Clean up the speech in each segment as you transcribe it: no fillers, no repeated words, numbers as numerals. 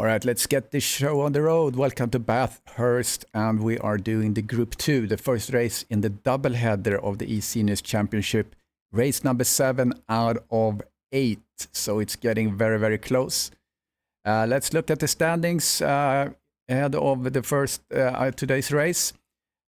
All right, let's get this show on the road. Welcome to Bathurst, and we are doing the Group 2, the first race in the doubleheader of the eSeniors Championship. Race number 7 out of 8, so it's getting very, very close. Let's look at the standings ahead of the first today's race.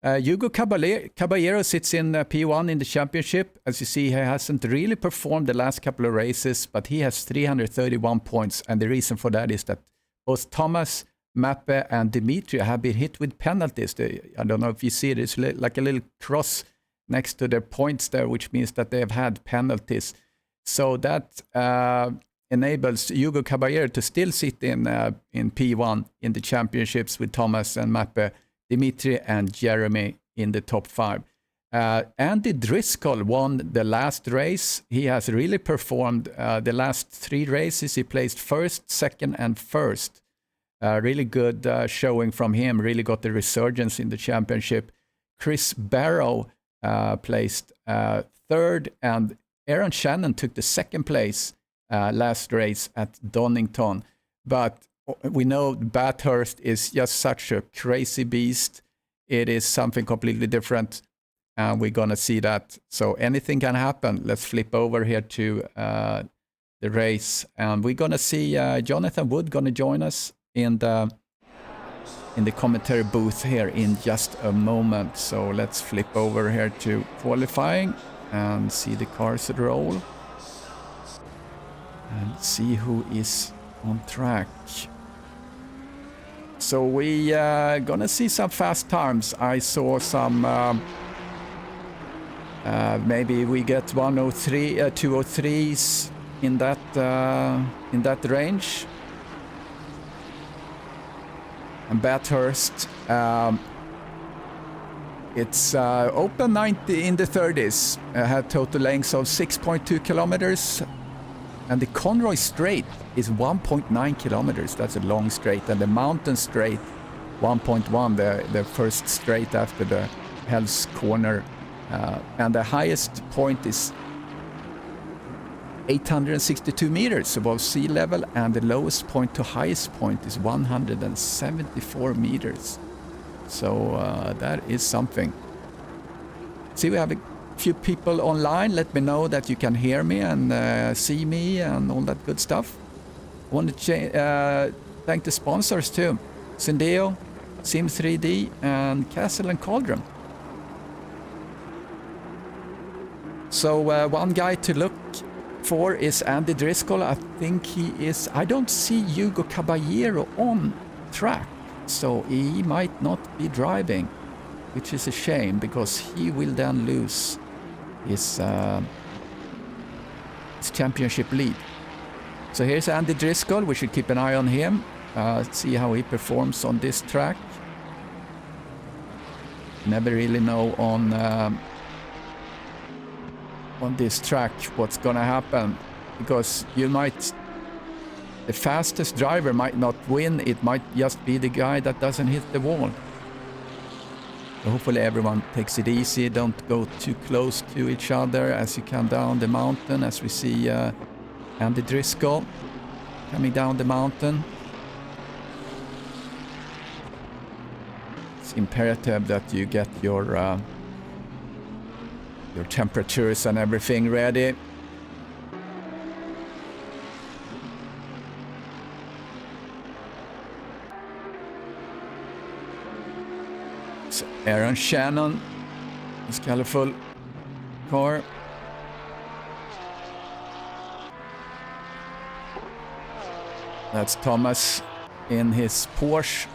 Hugo Caballero sits in P1 in the championship. As you see, he hasn't really performed the last couple of races, but he has 331 points, and the reason for that is that both Thomas, Mappe, and Dimitri have been hit with penalties. I don't know if you see it, it's like a little cross next to their points there, which means that they have had penalties. So that enables Hugo Caballero to still sit in P1 in the championships with Thomas and Mappe, Dimitri and Jeremy in the top 5. Andy Driscoll won the last race. He has really performed the last 3 races. He placed first, second, and first. Really good showing from him. Really got the resurgence in the championship. Chris Barrow placed third, and Aaron Shannon took the second place last race at Donington. But we know Bathurst is just such a crazy beast. It is something completely different. And we're going to see that. So anything can happen. Let's flip over here to the race. And we're going to see Jonathan Wood going to join us in the commentary booth here in just a moment. So let's flip over here to qualifying and see the cars roll. And see who is on track. So we going to see some fast times. I saw some... maybe we get 103, 203s in that range. And Bathurst, it's open 90 in the 30s. Had total lengths of 6.2 kilometers, and the Conroy Straight is 1.9 kilometers. That's a long straight, and the Mountain Straight 1.1, the first straight after the Hell's Corner. And the highest point is 862 meters above sea level, and the lowest point to highest point is 174 meters. So that is something. See, we have a few people online. Let me know that you can hear me and see me and all that good stuff. I want to thank the sponsors too. Syndeo, Sim3D, and Castle and Cauldron. So one guy to look for is Andy Driscoll. I think he is... I don't see Hugo Caballero on track, so he might not be driving, which is a shame because he will then lose his championship lead. So here's Andy Driscoll. We should keep an eye on him, see how he performs on this track. Never really know on this track what's gonna happen, because the fastest driver might not win. It might just be the guy that doesn't hit the wall. So hopefully everyone takes it easy, don't go too close to each other as you come down the mountain, as we see Andy Driscoll coming down the mountain. It's imperative that you get your temperatures and everything ready. So Aaron Shannon, his colorful car. That's Thomas in his Porsche,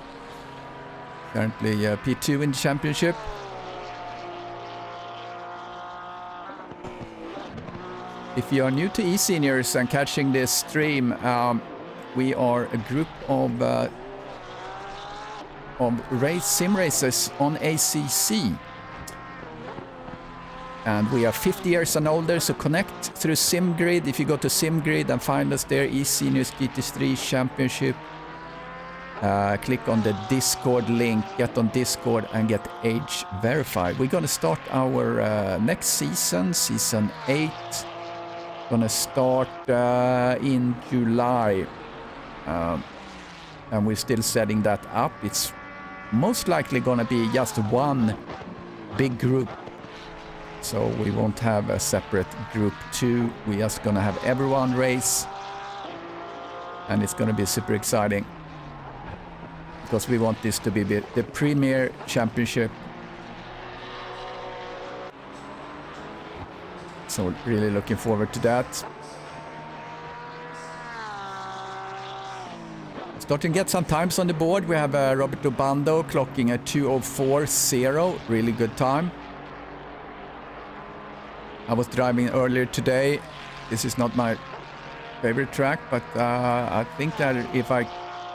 currently P2 in the championship. If you are new to eSeniors and catching this stream, we are a group of sim racers on ACC. And we are 50 years and older, so connect through SIMGRID. If you go to SIMGRID and find us there, eSeniors GT3 Championship, click on the Discord link, get on Discord and get age verified. We're going to start our next season, season 8. Gonna start in July. and we're still setting that up. It's most likely going to be just one big group, so we won't have a separate group 2. We're just going to have everyone race, and it's going to be super exciting because we want this to be the premier championship. So really looking forward to that. Starting to get some times on the board. We have Roberto Bando clocking at 2:04.0, really good time. I was driving earlier today. This is not my favorite track, but I think that if I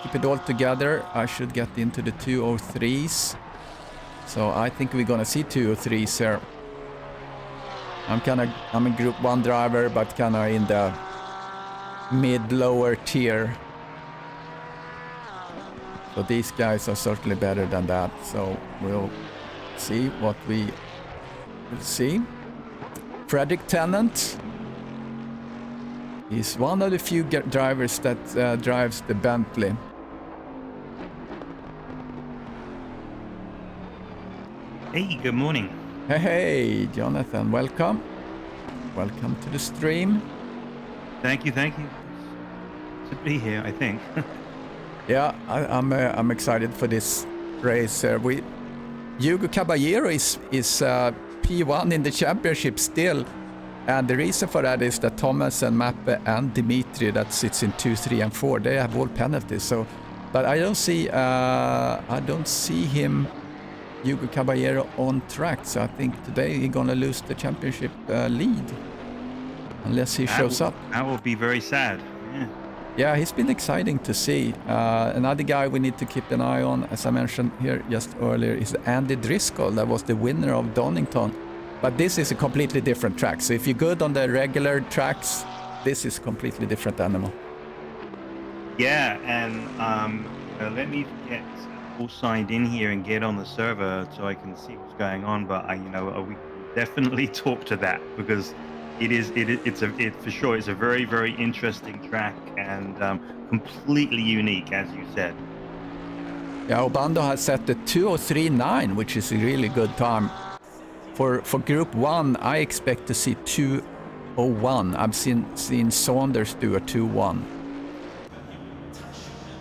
keep it all together, I should get into the 2:03s. So I think we're gonna see 2:03s here. I'm a Group 1 driver, but kinda in the mid-lower tier. So these guys are certainly better than that. So we'll see what we will see. Frederick Tennant. He's one of the few drivers that drives the Bentley. Hey, good morning. Hey, Jonathan, welcome. Welcome to the stream. Thank you. To be here, I think. Yeah, I'm excited for this race. Hugo Caballero is P1 in the championship still, and the reason for that is that Thomas and Mappe and Dimitri that sits in 2, 3, and 4, they have all penalties. So, but I don't see him, Hugo Caballero, on track. So I think today he's gonna lose the championship lead unless he shows up. That will be very sad. Yeah. Yeah, he's been exciting to see. Another guy we need to keep an eye on, as I mentioned here just earlier, is Andy Driscoll. That was the winner of Donington. But this is a completely different track. So if you're good on the regular tracks, this is a completely different animal. Yeah, and let me get all signed in here and get on the server so I can see what's going on. But we definitely talk to that because it's for sure. It's a very, very interesting track and completely unique, as you said. Yeah, Obando has set the 2:03.9, which is a really good time. For Group 1, I expect to see 2:01. I've seen Saunders do a 2:1.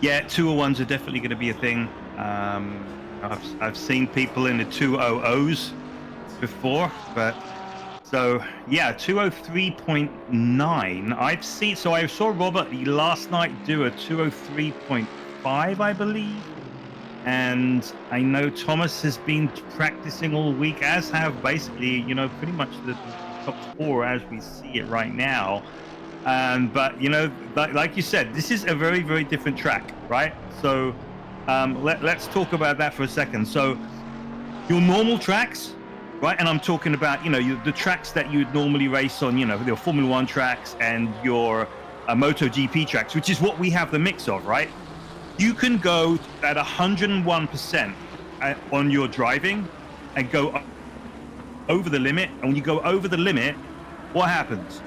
Yeah, 2:01s are definitely going to be a thing. I've seen people in the 2:00s before, but. So yeah, 2:03.9. I saw Robert last night do a 2:03.5, I believe, and I know Thomas has been practicing all week, as have basically pretty much the top 4 as we see it right now. But like you said, this is a very, very different track, right? So let's talk about that for a second. So your normal tracks. Right, and I'm talking about the tracks that you would normally race on, your Formula 1 tracks and your MotoGP tracks, which is what we have the mix of, right? You can go at 101% on your driving and go over the limit, and when you go over the limit, what happens?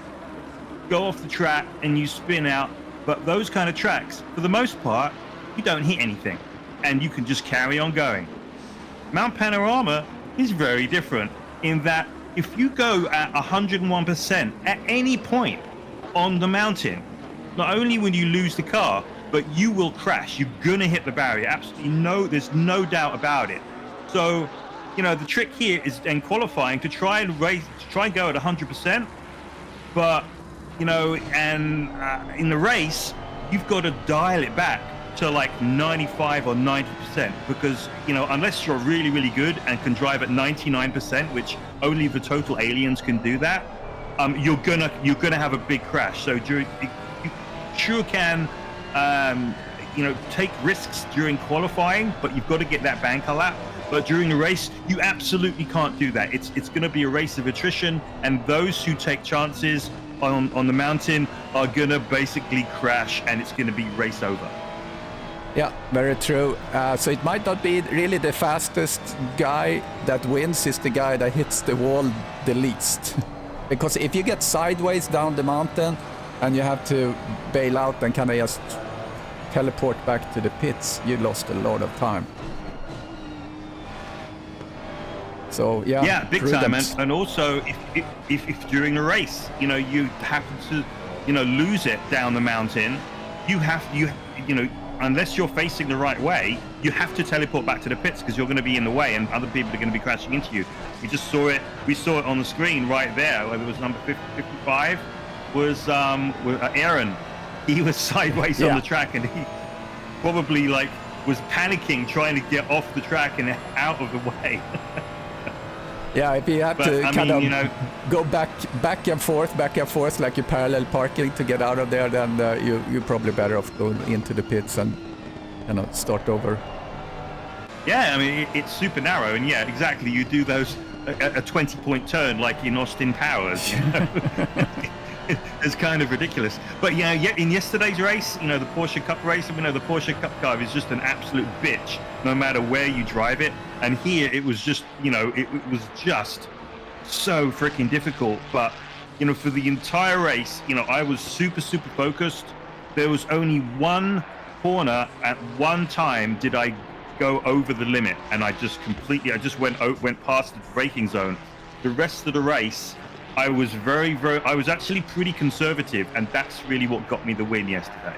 Go off the track and you spin out. But those kind of tracks, for the most part, you don't hit anything, and you can just carry on going. Mount Panorama is very different in that if you go at 101% at any point on the mountain, not only will you lose the car, but you will crash. You're gonna hit the barrier. Absolutely there's no doubt about it. So, the trick here is in qualifying to try and go at 100%, but in the race, you've got to dial it back to like 95 or 90%, because unless you're really, really good and can drive at 99%, which only the total aliens can do that, you're gonna have a big crash. So you sure can take risks during qualifying, but you've got to get that banker lap. But during the race, you absolutely can't do that. It's going to be a race of attrition, and those who take chances on the mountain are going to basically crash, and it's going to be race over. Yeah, very true. So it might not be really the fastest guy that wins, is the guy that hits the wall the least. Because if you get sideways down the mountain and you have to bail out and kind of just teleport back to the pits, you lost a lot of time. So yeah, big time. prudent. And also, if during a race, you know, you happen to, you know, lose it down the mountain, you know, unless you're facing the right way, you have to teleport back to the pits because you're going to be in the way and other people are going to be crashing into you. We just saw it. We saw it on the screen right there. Whether it was number 55 was Aaron. He was sideways on the track and he probably like was panicking trying to get off the track and out of the way. Yeah, if you have to kind of, you know, go back and forth like you're parallel parking to get out of there, then you're probably better off going into the pits and start over. Yeah, I mean, it's super narrow, and yeah, exactly. You do those a 20-point turn like in Austin Powers. You know? It's kind of ridiculous. But yeah, in yesterday's race, you know, the Porsche Cup race, we know the Porsche Cup car is just an absolute bitch, no matter where you drive it. And here it was just, you know, it was just so freaking difficult. But, you know, for the entire race, you know, I was super focused. There was only one corner at one time did I go over the limit, and I just went past the braking zone. The rest of the race, I was I was actually pretty conservative, and that's really what got me the win yesterday.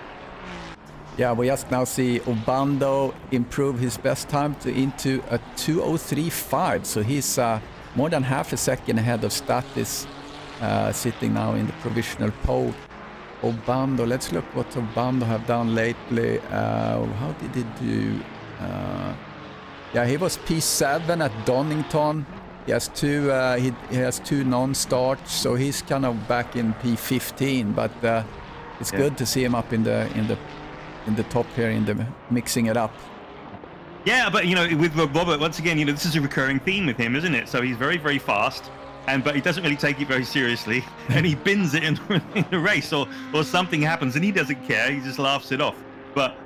Yeah, we just now see Obando improve his best time into a 2:03.5, so he's more than half a second ahead of Statis, sitting now in the provisional pole. Obando, let's look what Obando have done lately. How did he do? Yeah, he was P7 at Donington. He has two non-starts, so he's kind of back in P15. But it's good to see him up in the top here, mixing it up. Yeah, but you know, with Robert, once again, you know, this is a recurring theme with him, isn't it? So he's very fast, but he doesn't really take it very seriously, and he bins it in the race, or something happens, and he doesn't care. He just laughs it off.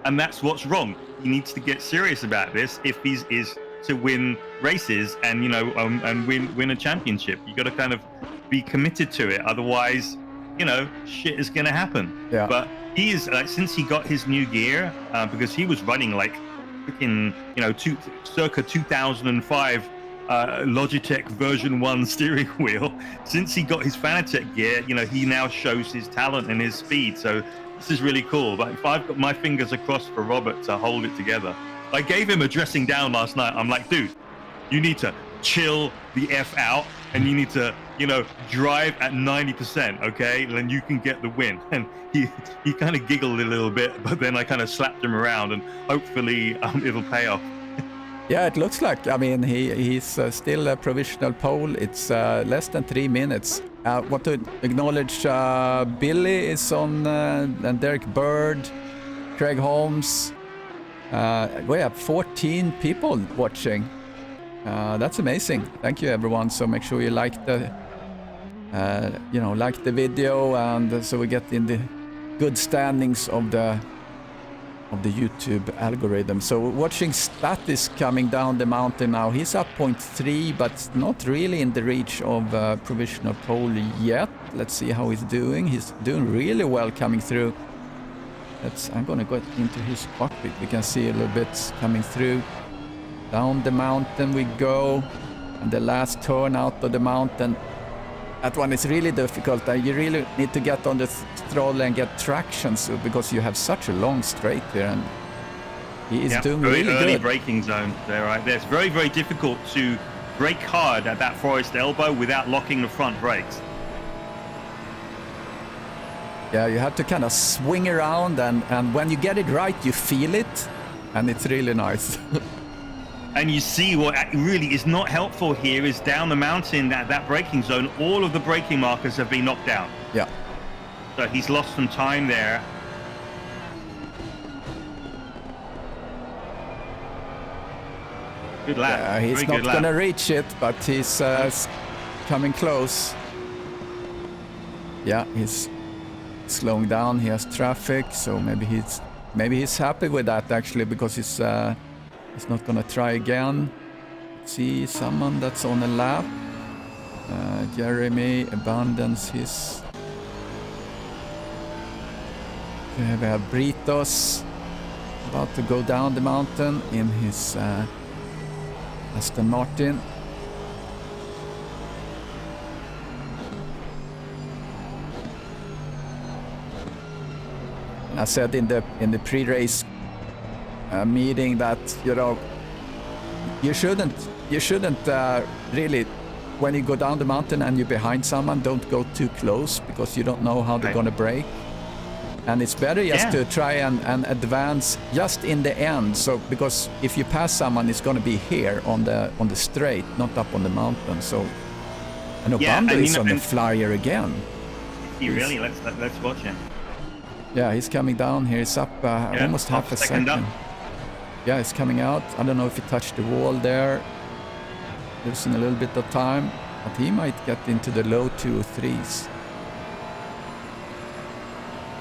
And that's what's wrong. He needs to get serious about this if he is to win races and, you know, and win a championship. You got to kind of be committed to it. Otherwise, you know, shit is going to happen. Yeah. But he is, since he got his new gear, because he was running like freaking, you know, circa 2005 Logitech version 1 steering wheel. Since he got his Fanatec gear, you know, he now shows his talent and his speed. So this is really cool. But if I've got my fingers across for Robert to hold it together. I gave him a dressing down last night. I'm like, dude, you need to chill the F out, and you need to, you know, drive at 90%, okay? And then you can get the win. And he kind of giggled a little bit, but then I kind of slapped him around, and hopefully it'll pay off. Yeah, it looks like, I mean, he's still a provisional pole. It's less than 3 minutes. Want to acknowledge Billy is on, and Derek Bird, Craig Holmes. We have 14 people watching. That's amazing. Thank you, everyone. So make sure you like the video, and so we get in the good standings of the YouTube algorithm. So watching Statis coming down the mountain now. He's up 0.3, but not really in the reach of provisional pole yet. Let's see how he's doing. He's doing really well coming through. I'm gonna go into his cockpit. We can see a little bit coming through. Down the mountain we go, and the last turn out of the mountain. That one is really difficult. You really need to get on the throttle and get traction, because you have such a long straight here, and he is doing really good. Early braking zone there, right there. It's very difficult to brake hard at that forest elbow without locking the front brakes. Yeah, you have to kind of swing around, and when you get it right, you feel it, and it's really nice. And you see what really is not helpful here is down the mountain at that braking zone, all of the braking markers have been knocked down. Yeah. So he's lost some time there. Good lap. Yeah, he's not going to reach it, but he's coming close. Yeah, he's slowing down. He has traffic, so maybe he's happy with that, actually, because he's not gonna try again. See someone that's on a lap. Jeremy abandons his. We have Britos. about to go down the mountain in his Aston Martin. And I said in the pre-race meeting that, you know, you shouldn't really, when you go down the mountain and you're behind someone, don't go too close because you don't know how they're gonna brake. And it's better just to try and advance just in the end. So because if you pass someone, it's gonna be here on the straight, not up on the mountain. So and Obando is on the flyer again. Really? Let's watch him. Yeah, he's coming down here. He's up almost half a second. Up. Yeah, he's coming out. I don't know if he touched the wall there. Losing a little bit of time, but he might get into the low 2.3s.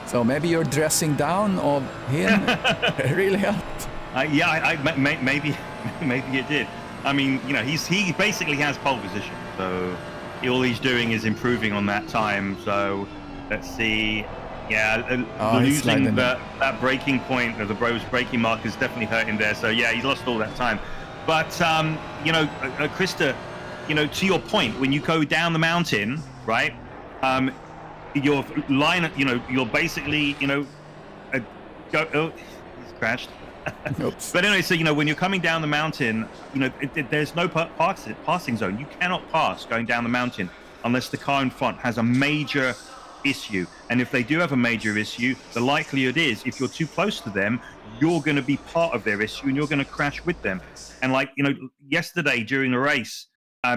So maybe you're dressing down of him really helped. Maybe it did. I mean, you know, he basically has pole position, so all he's doing is improving on that time. So let's see. Yeah, losing that braking point, or the Bros braking mark, is definitely hurting there. So yeah, he's lost all that time. But you know, Krista, you know, to your point, when you go down the mountain, right? Your line, you know, you're basically, you know, he's crashed. Oops. But anyway, so you know, when you're coming down the mountain, you know, there's no passing zone. You cannot pass going down the mountain unless the car in front has a major issue. And if they do have a major issue, the likelihood is if you're too close to them, you're going to be part of their issue and you're going to crash with them. And like, you know, yesterday during the race,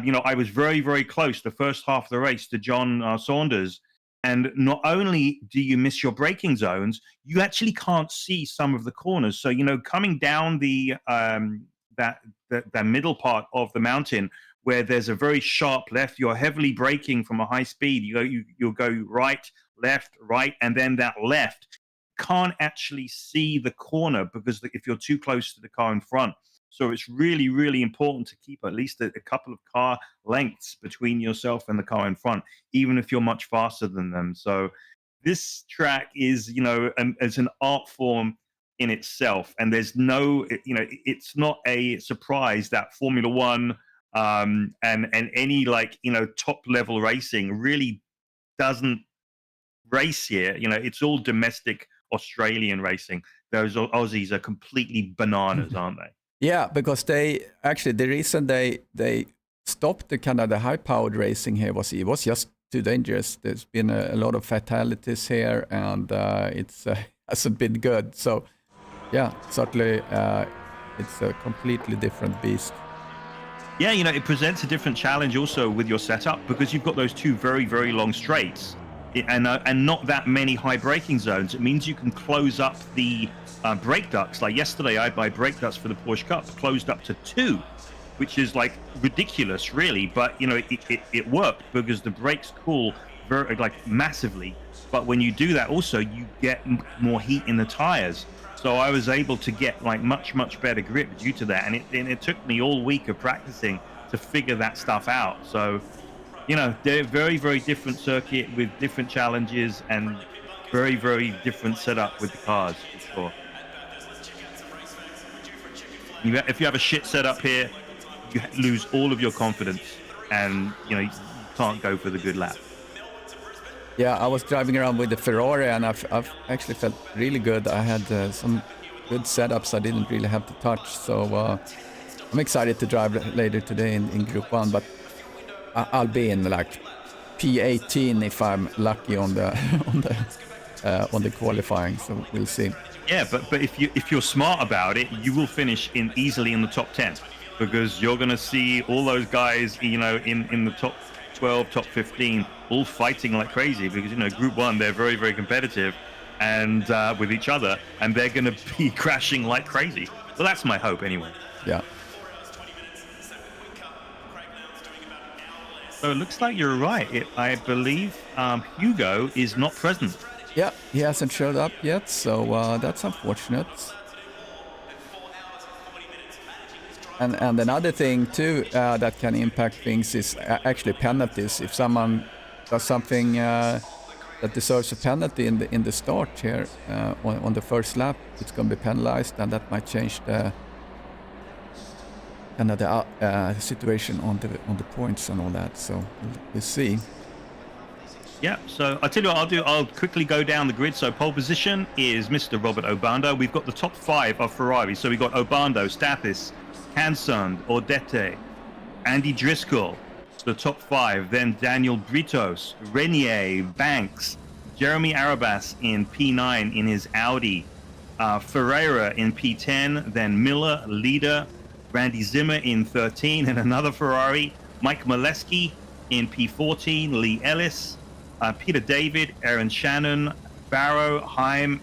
you know, I was very, very close the first half of the race to John Saunders. And not only do you miss your braking zones, you actually can't see some of the corners. So, you know, coming down the middle part of the mountain, where there's a very sharp left, you're heavily braking from a high speed. You'll go right, left, right, and then that left can't actually see the corner because if you're too close to the car in front. So it's really, really important to keep at least a couple of car lengths between yourself and the car in front, even if you're much faster than them. So this track is, you know, as an art form in itself, and there's no, you know, it's not a surprise that Formula One and any, like, you know, top level racing really doesn't race here. You know, it's all domestic Australian racing. Those Aussies are completely bananas, aren't they? Yeah, because the reason they stopped the kind of the high powered racing here was it was just too dangerous. There's been a lot of fatalities here, and it's hasn't been good. So yeah, certainly it's a completely different beast. Yeah, you know, it presents a different challenge also with your setup because you've got those two very, very long straights and not that many high braking zones. It means you can close up the brake ducts. Like yesterday, I had my brake ducts for the Porsche Cup closed up to 2, which is like ridiculous, really. But, you know, it worked because the brakes cool very, like, massively. But when you do that, also, you get more heat in the tires. So I was able to get like much, much better grip due to that. And it took me all week of practicing to figure that stuff out. So, you know, they're very, very different circuit with different challenges and very, very different setup with the cars, for sure. If you have a shit setup here, you lose all of your confidence and, you know, you can't go for the good lap. Yeah, I was driving around with the Ferrari and I've actually felt really good. I had some good setups I didn't really have to touch. So I'm excited to drive later today in Group 1, but I'll be in like P18 if I'm lucky on the on the qualifying. So we'll see. Yeah, but if you're smart about it, you will finish easily in the top 10 because you're going to see all those guys, you know, in the top 12, top 15, all fighting like crazy because, you know, Group 1, they're very, very competitive and with each other, and they're going to be crashing like crazy. Well, that's my hope anyway. Yeah. So it looks like you're right. I believe Hugo is not present. Yeah, he hasn't showed up yet, so that's unfortunate. And another thing too that can impact things is actually penalties. If someone does something that deserves a penalty in the start here on the first lap. It's going to be penalized, and that might change the situation on the points and all that. So we'll see. Yeah, so I'll tell you what I'll do. I'll quickly go down the grid. So pole position is Mr. Robert Obando. We've got the top 5 of Ferrari. So we've got Obando, Stathis, Hansund, Ordete, Andy Driscoll, the top 5. Then Daniel Britos, Renier, Banks, Jeremy Arabas in P9 in his Audi, Ferreira in P10, then Miller, Leader, Randy Zimmer in 13, and another Ferrari, Mike Molesky in P14, Lee Ellis, Peter David, Aaron Shannon, Barrow, Haim,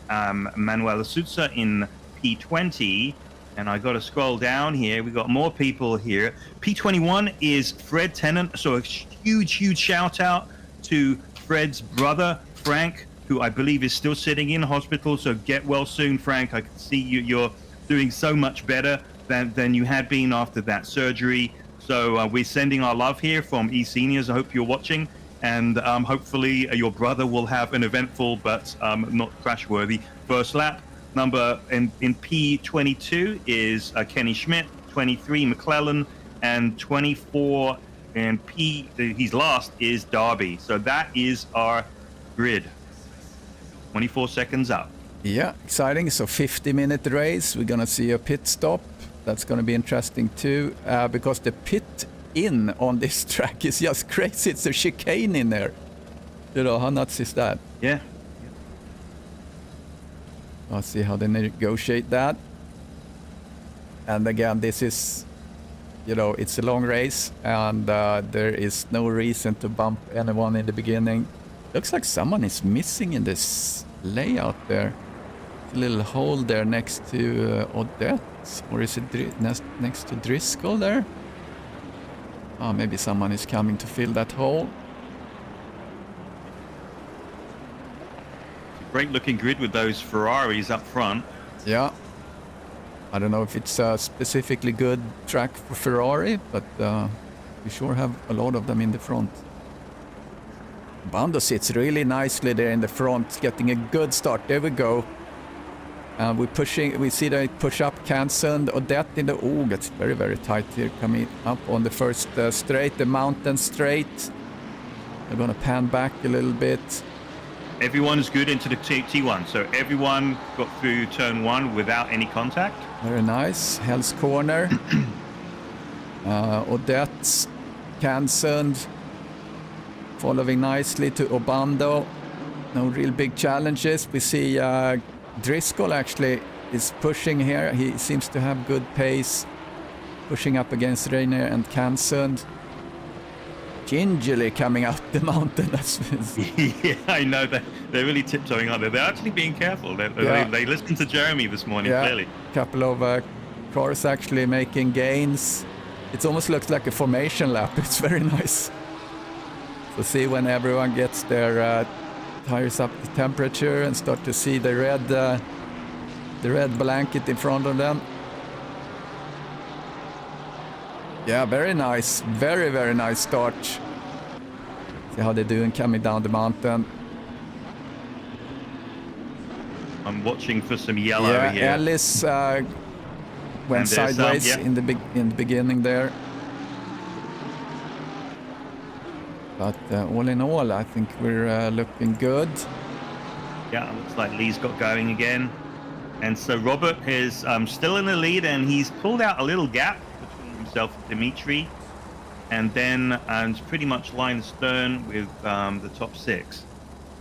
Manuel Sousa in P20. And I got to scroll down here. We got more people here. P21 is Fred Tennant. So a huge shout out to Fred's brother, Frank, who I believe is still sitting in hospital. So get well soon, Frank. I can see you're doing so much better than you had been after that surgery. So we're sending our love here from eSeniors. I hope you're watching. And hopefully your brother will have an eventful but not crash-worthy first lap. Number in P22 is Kenny Schmidt, 23 McClellan, and 24 and he's last is Darby. So that is our grid. 24 seconds up. Yeah, exciting. So 50-minute race. We're going to see a pit stop. That's going to be interesting too, because the pit in on this track is just crazy. It's a chicane in there. You know, how nuts is that? Yeah. I'll see how they negotiate that. And again, this is, you know, it's a long race, and there is no reason to bump anyone in the beginning. Looks like someone is missing in this layout there. A little hole there next to Odette, or is it next to Driscoll there? Oh, maybe someone is coming to fill that hole. Great looking grid with those Ferraris up front. Yeah. I don't know if it's a specifically good track for Ferrari, but we sure have a lot of them in the front. Bando sits really nicely there in the front, getting a good start. There we go. We see they push up Hansund, Odette in the... Oh, that's very tight here, coming up on the first straight, the mountain straight. They're going to pan back a little bit. Everyone's good into the T1, so everyone got through turn 1 without any contact. Very nice. Hell's Corner. Odette, Hansund, following nicely to Obando. No real big challenges. We see Driscoll actually is pushing here. He seems to have good pace, pushing up against Rainier and Hansund. Gingerly coming out the mountain. Yeah, I know that they're really tiptoeing out there. They're actually being careful. They listened to Jeremy this morning, clearly. A couple of cars actually making gains. It almost looks like a formation lap. It's very nice. So see when everyone gets their tires up the temperature and start to see the red blanket in front of them. Yeah, very nice. Very nice start. See how they're doing coming down the mountain. I'm watching for some yellow here. Yeah, Ellis went sideways in the beginning there. But all in all, I think we're looking good. Yeah, looks like Lee's got going again. And so Robert is still in the lead, and he's pulled out a little gap between himself and Dimitri. And then it's pretty much line stern with the top 6.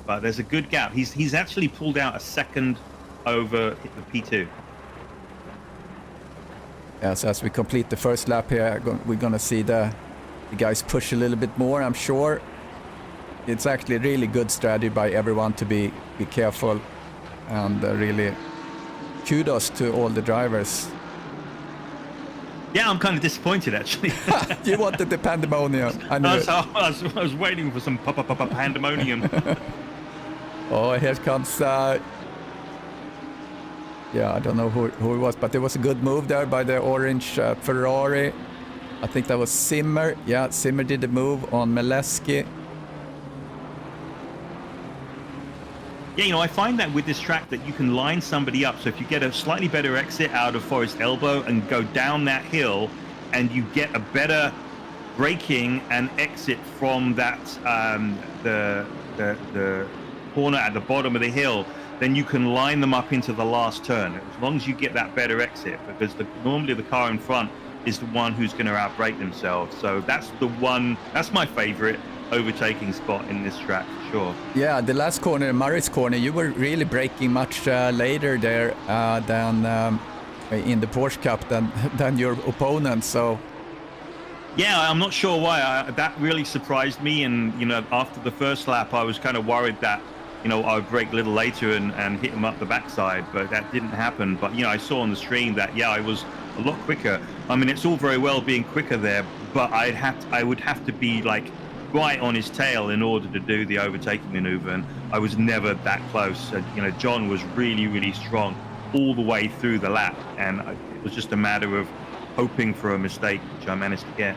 But there's a good gap. He's actually pulled out a second over the P2. Yeah, so as we complete the first lap here, we're going to see the guys push a little bit more, I'm sure. It's actually a really good strategy by everyone to be careful, and really kudos to all the drivers. Yeah, I'm kind of disappointed, actually. You wanted the pandemonium. I was waiting for some pandemonium. Oh, here comes... yeah, I don't know who it was, but there was a good move there by the orange Ferrari. I think that was Zimmer. Yeah, Zimmer did the move on Molesky. Yeah, I find that with this track that you can line somebody up. So if you get a slightly better exit out of Forest Elbow and go down that hill, and you get a better braking and exit from that the corner at the bottom of the hill, then you can line them up into the last turn. As long as you get that better exit, because normally the car in front is the one who's going to outbrake themselves. So that's my favorite overtaking spot in this track for sure. Yeah, the last corner, Murray's corner, you were really braking much later there than in the Porsche Cup than your opponent. So yeah, I'm not sure why. That really surprised me. And after the first lap, I was kind of worried that I would brake a little later and hit him up the backside, but that didn't happen. But I saw on the stream that I was a lot quicker. I mean, it's all very well being quicker there, but I would have to be like right on his tail in order to do the overtaking maneuver, and I was never that close. John was really, really strong all the way through the lap, and it was just a matter of hoping for a mistake, which I managed to get.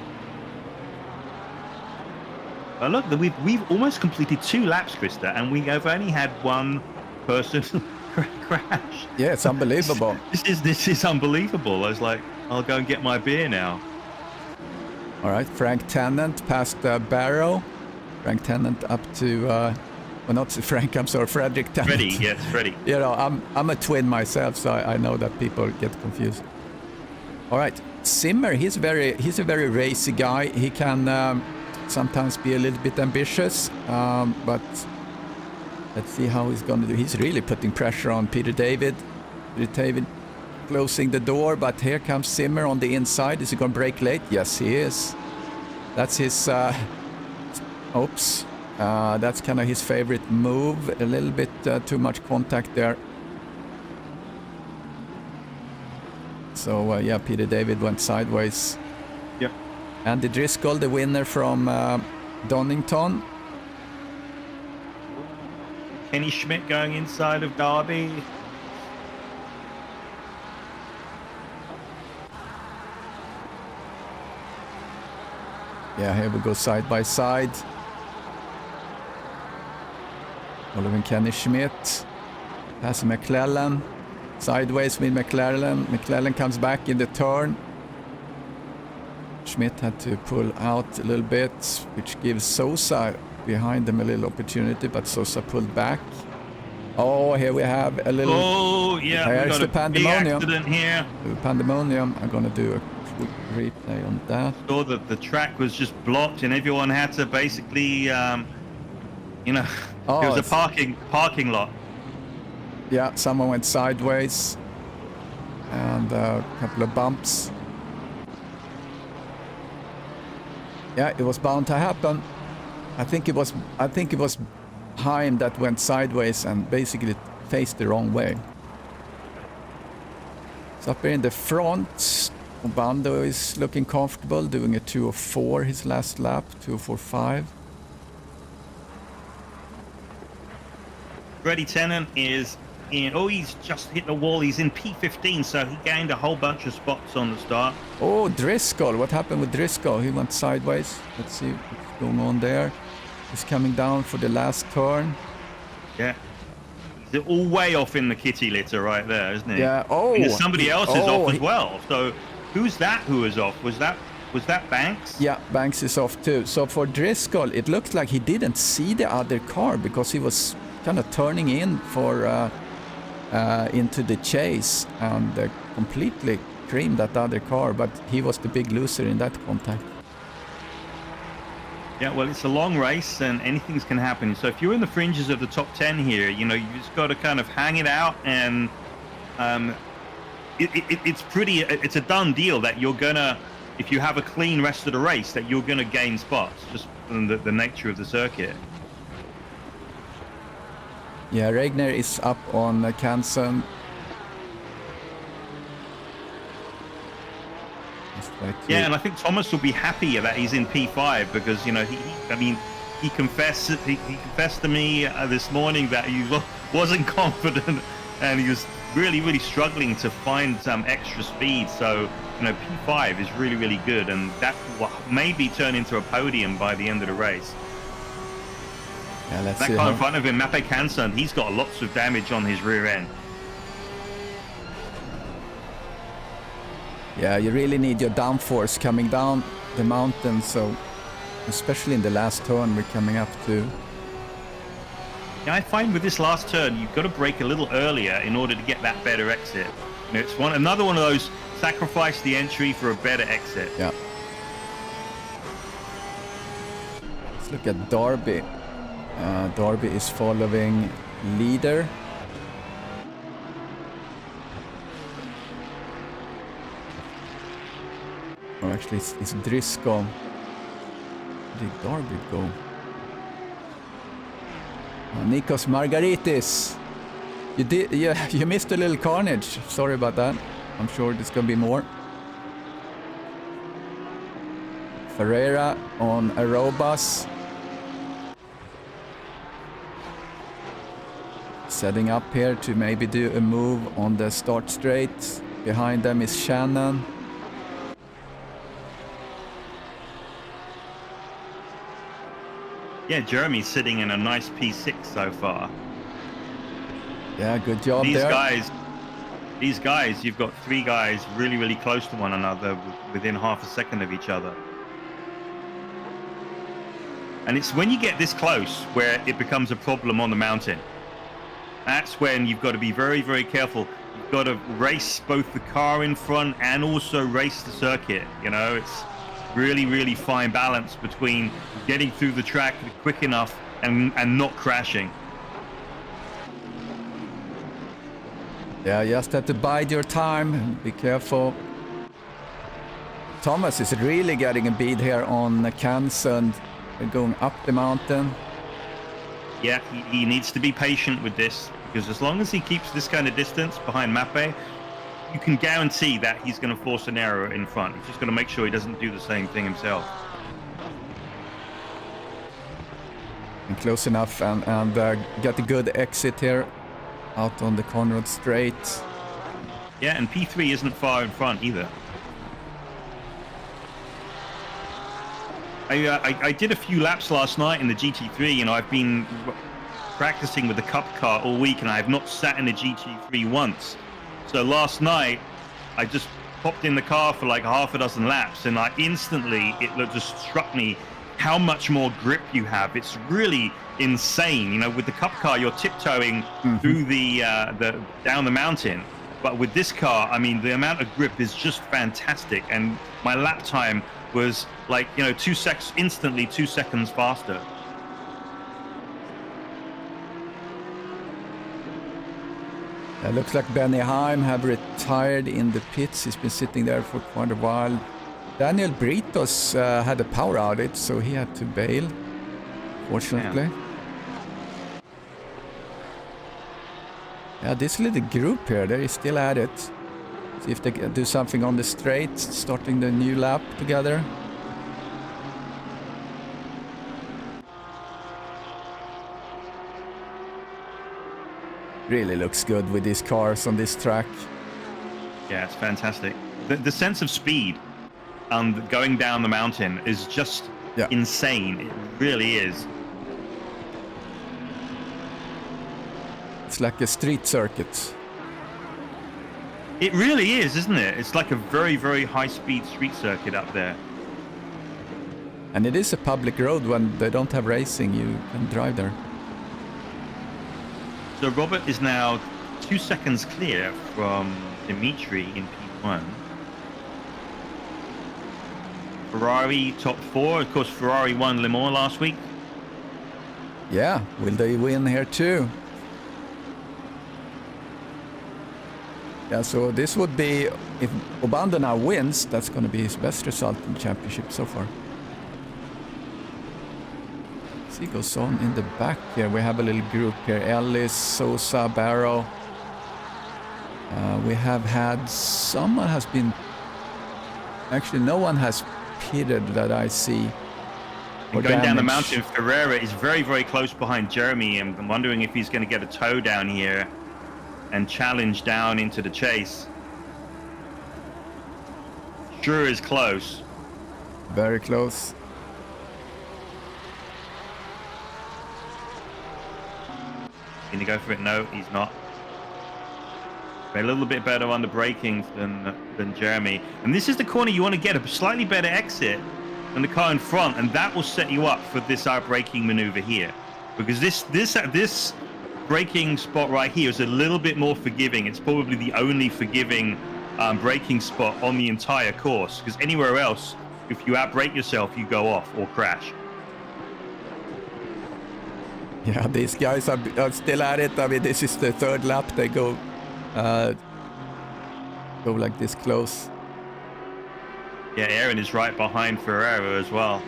But look, we've almost completed 2 laps, Krista, and we have only had one person crash. yeah, it's unbelievable. This is unbelievable. I was like, I'll go and get my beer now. All right, Frank Tennant past Barrow. Frank Tennant up to, well, not Frank, I'm sorry, Frederick Tennant. Freddie, yes, Freddie. I'm a twin myself, so I know that people get confused. All right, Simmer, he's a very racy guy. He can sometimes be a little bit ambitious, but let's see how he's going to do. He's really putting pressure on Peter David. Peter David closing the door, but here comes Simmer on the inside. Is he going to brake late? Yes, he is. That's his oops, that's kind of his favorite move. A little bit too much contact there. So yeah, Peter David went sideways. Yep. Andy Driscoll, the winner from Donington. Kenny Schmidt going inside of Derby. Yeah, here we go side by side. Following Kenny Schmidt. Passing McClellan. Sideways with McClellan. McClellan comes back in the turn. Schmidt had to pull out a little bit, which gives Sosa behind them a little opportunity, but Sosa pulled back. Oh, here we have a little... Oh, yeah, there's the pandemonium. big accident here. The pandemonium. I'm going to do a quick replay on that. Saw that the track was just blocked and everyone had to basically, it was a parking lot. Yeah, someone went sideways and a couple of bumps. Yeah, it was bound to happen. I think it was Heim that went sideways and basically faced the wrong way. So up here in the front, Obando is looking comfortable, doing a 2:04 his last lap, 2:04.5. Freddie Tennant is in. Oh, he's just hit the wall. He's in P15, so he gained a whole bunch of spots on the start. Oh, Driscoll. What happened with Driscoll? He went sideways. Let's see what's going on there. He's coming down for the last turn. Yeah. He's all way off in the kitty litter right there, isn't he? Yeah. Oh. And somebody else is off as well. So who's that who is off? Was that Banks? Yeah, Banks is off too. So for Driscoll, it looks like he didn't see the other car because he was kind of turning in for into the chase and completely creamed that other car, but he was the big loser in that contact. Yeah, well, it's a long race and anything can happen. So if you're in the fringes of the top 10 here, you just got to kind of hang it out, and it's a done deal that you're gonna, if you have a clean rest of the race, that you're gonna gain spots just from the nature of the circuit. Yeah, Regner is up on Canson. Yeah, and I think Thomas will be happy that he's in P5 because he confessed to me this morning that he wasn't confident and he was really struggling to find some extra speed. So P5 is really good, and that will maybe turn into a podium by the end of the race. Yeah, let's That see car how... in front of him, Mappe Canson, he's got lots of damage on his rear end. Yeah, you really need your downforce coming down the mountain, so especially in the last turn we're coming up to. Yeah, I find with this last turn, you've got to brake a little earlier in order to get that better exit. You know, it's another one of those sacrifice the entry for a better exit. Yeah. Let's look at Darby. Darby is following leader. Or actually, it's Driscoll. Where did Darby go? Nikos Margaritis. You missed a little carnage. Sorry about that. I'm sure there's gonna be more. Ferreira on Aerobus. Setting up here to maybe do a move on the start straight. Behind them is Shannon. Yeah, Jeremy's sitting in a nice P6 so far. Yeah, good job These there. These guys, you've got three guys really, really close to one another within half a second of each other. And it's when you get this close where it becomes a problem on the mountain. That's when you've got to be very, very careful. You've got to race both the car in front and also race the circuit. You know, it's really, really fine balance between getting through the track quick enough and not crashing. Yeah, you just have to bide your time and be careful. Thomas is really getting a bead here on Canson, going up the mountain. Yeah, he needs to be patient with this, because as long as he keeps this kind of distance behind Mappe, you can guarantee that he's going to force an error in front. He's just going to make sure he doesn't do the same thing himself. And close enough and get a good exit here out on the Conrad Straight. Yeah, and P3 isn't far in front either. I did a few laps last night in the GT3. You know, I've been practicing with the Cup car all week, and I have not sat in a GT3 once. So last night, I just popped in the car for like half a dozen laps, and it just struck me how much more grip you have. It's really insane. You know, with the Cup car, you're tiptoeing through the down the mountain. But with this car, I mean, the amount of grip is just fantastic. And my lap time was like, you know, 2 seconds, instantly 2 seconds faster. It looks like Benny Heim have retired in the pits. He's been sitting there for quite a while. Daniel Britos had a power outage, so he had to bail, fortunately. Yeah, this little group here, they're still at it. See if they can do something on the straight, starting the new lap together. Really looks good with these cars on this track. Yeah, it's fantastic. The sense of speed and going down the mountain is just insane. It really is. It's like a street circuit. It really is, isn't it? It's like a very, very high-speed street circuit up there. And it is a public road. When they don't have racing, you can drive there. So Robert is now 2 seconds clear from Dimitri in P1. Ferrari top 4. Of course, Ferrari won Le Mans last week. Yeah, will they win here too? Yeah, so this would be, if Obando now wins, that's going to be his best result in the championship so far. See, goes on in the back here. We have a little group here. Ellis, Sosa, Barrow. We have had, someone has been, actually no one has pitted that I see. And going down the mountain, Ferreira is very, very close behind Jeremy. I'm wondering if he's going to get a tow down here and challenge down into the chase. Sure is close. Very close. Can he go for it? No, he's not. A little bit better on the braking than Jeremy. And this is the corner you want to get a slightly better exit than the car in front, and that will set you up for this braking maneuver here. Because this braking spot right here is a little bit more forgiving. It's probably the only forgiving braking spot on the entire course. Because anywhere else, if you outbrake yourself, you go off or crash. Yeah, these guys are still at it. I mean, this is the third lap. They go like this close. Yeah, Aaron is right behind Ferrero as well.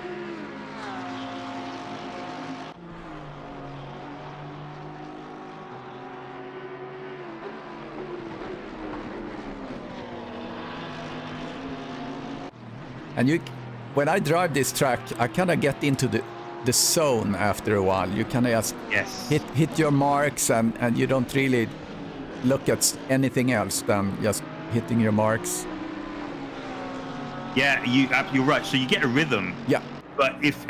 And when I drive this track, I kind of get into the zone after a while. You kind of just hit your marks, and you don't really look at anything else than just hitting your marks. Yeah, you're right. So you get a rhythm. Yeah. But if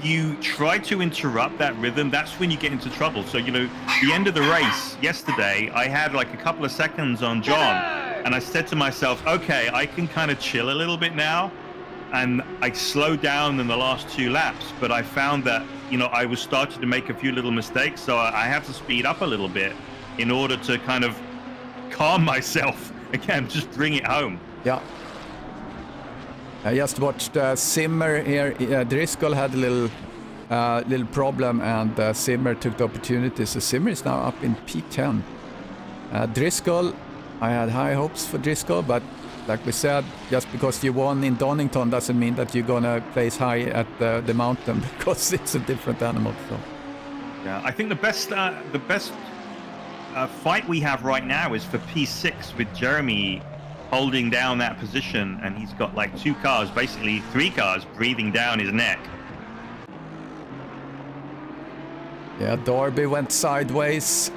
you try to interrupt that rhythm, that's when you get into trouble. So, the end of the race yesterday, I had like a couple of seconds on John, and I said to myself, okay, I can kind of chill a little bit now. And I slowed down in the last 2 laps, but I found that, I was starting to make a few little mistakes. So I had to speed up a little bit in order to kind of calm myself again, just bring it home. Yeah. I just watched Simmer here. Driscoll had a little problem, and Simmer took the opportunity. So Simmer is now up in P10. Driscoll, I had high hopes for Driscoll, but like we said, just because you won in Donington doesn't mean that you're gonna place high at the mountain, because it's a different animal. So. Yeah, I think the best fight we have right now is for P6 with Jeremy holding down that position, and he's got like 2 cars, basically 3 cars breathing down his neck. Yeah, Darby went sideways.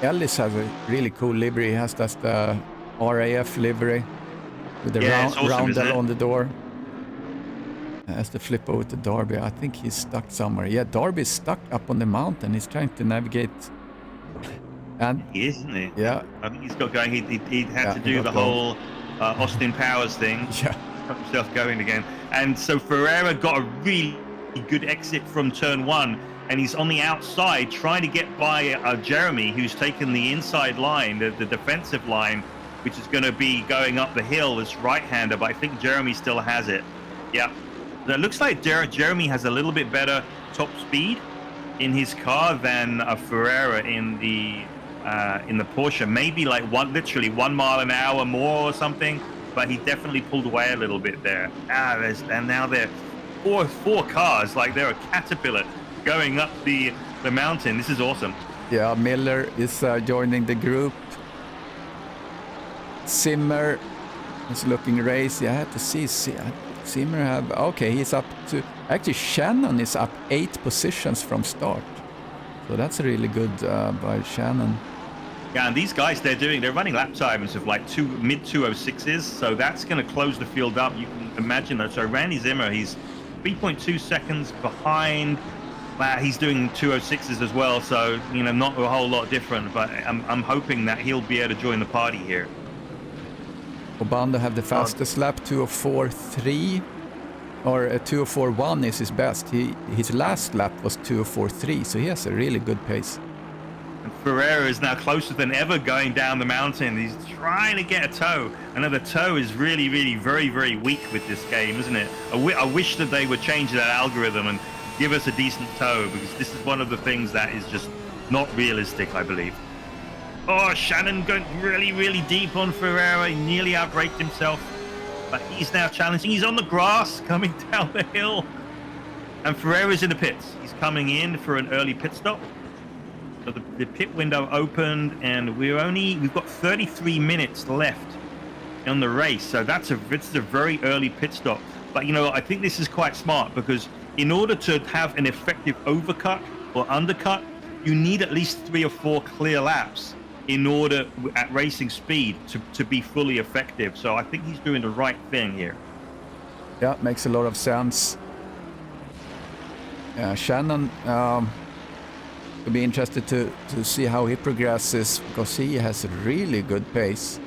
Ellis has a really cool livery. He has just the RAF livery with the roundel on the door. Has to flip over to Darby. I think he's stuck somewhere. Yeah, Darby's stuck up on the mountain. He's trying to navigate. And he is, isn't he? Yeah. I think he's got going. He had to do the whole Austin Powers thing. Yeah. Got himself going again. And so Ferreira got a really good exit from turn 1. And he's on the outside trying to get by Jeremy, who's taken the inside line, the defensive line, which is going to be going up the hill, this right-hander. But I think Jeremy still has it. Yeah. So it looks like Jeremy has a little bit better top speed in his car than Ferreira in the Porsche. Maybe like literally 1 mile an hour more or something. But he definitely pulled away a little bit there. And now they're four cars, like they're a caterpillar going up the mountain. This is awesome. Yeah, Miller is joining the group. Simmer is looking racy. I had to see Simmer have... Okay, he's up to... Actually, Shannon is up 8 positions from start. So that's really good by Shannon. Yeah, and these guys, they're running lap times of like mid 206s. So that's going to close the field up. You can imagine that. So Randy Zimmer, he's 3.2 seconds behind. He's doing 206s as well, so not a whole lot different, but I'm hoping that he'll be able to join the party here. Obando have the fastest lap, 204.3, or 204.1 is his best. His last lap was 204.3, so he has a really good pace. And Ferreira is now closer than ever going down the mountain. He's trying to get a toe. I know the toe is really, really very, very weak with this game, isn't it? I wish that they would change that algorithm and give us a decent toe, because this is one of the things that is just not realistic, I believe. Oh, Shannon going really, really deep on Ferreira. He nearly outbraked himself, but he's now challenging. He's on the grass coming down the hill, and Ferreira's in the pits. He's coming in for an early pit stop. So the pit window opened, and we've got 33 minutes left on the race. So it's a very early pit stop. But I think this is quite smart, because in order to have an effective overcut or undercut, you need at least 3 or 4 clear laps in order at racing speed to be fully effective. So I think he's doing the right thing here. Yeah, makes a lot of sense. Shannon, It'll be interested to see how he progresses, because he has a really good pace.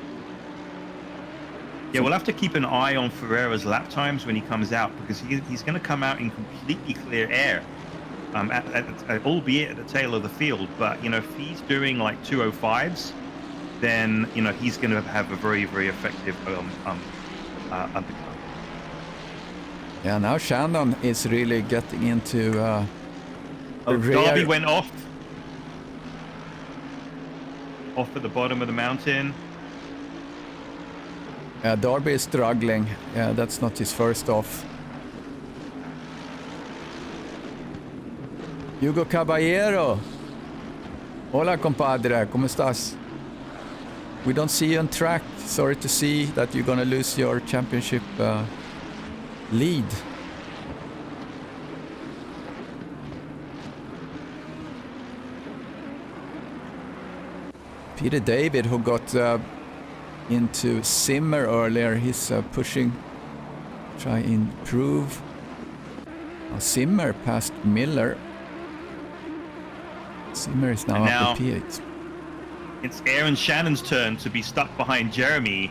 Yeah, we'll have to keep an eye on Ferreira's lap times when he comes out, because he's going to come out in completely clear air, albeit at the tail of the field. But, you know, if he's doing like 205s, then, you know, he's going to have a very, very effective undercut. Yeah, now Shannon is really getting into... Darby went off at the bottom of the mountain. Darby is struggling. Yeah, that's not his first off. Hugo Caballero. Hola, compadre. ¿Cómo estás? We don't see you on track. Sorry to see that you're gonna lose your championship lead. Peter David, who got into Simmer earlier, he's pushing, try improve. Simmer passed Miller. Simmer is now up to P8. It's Aaron Shannon's turn to be stuck behind Jeremy,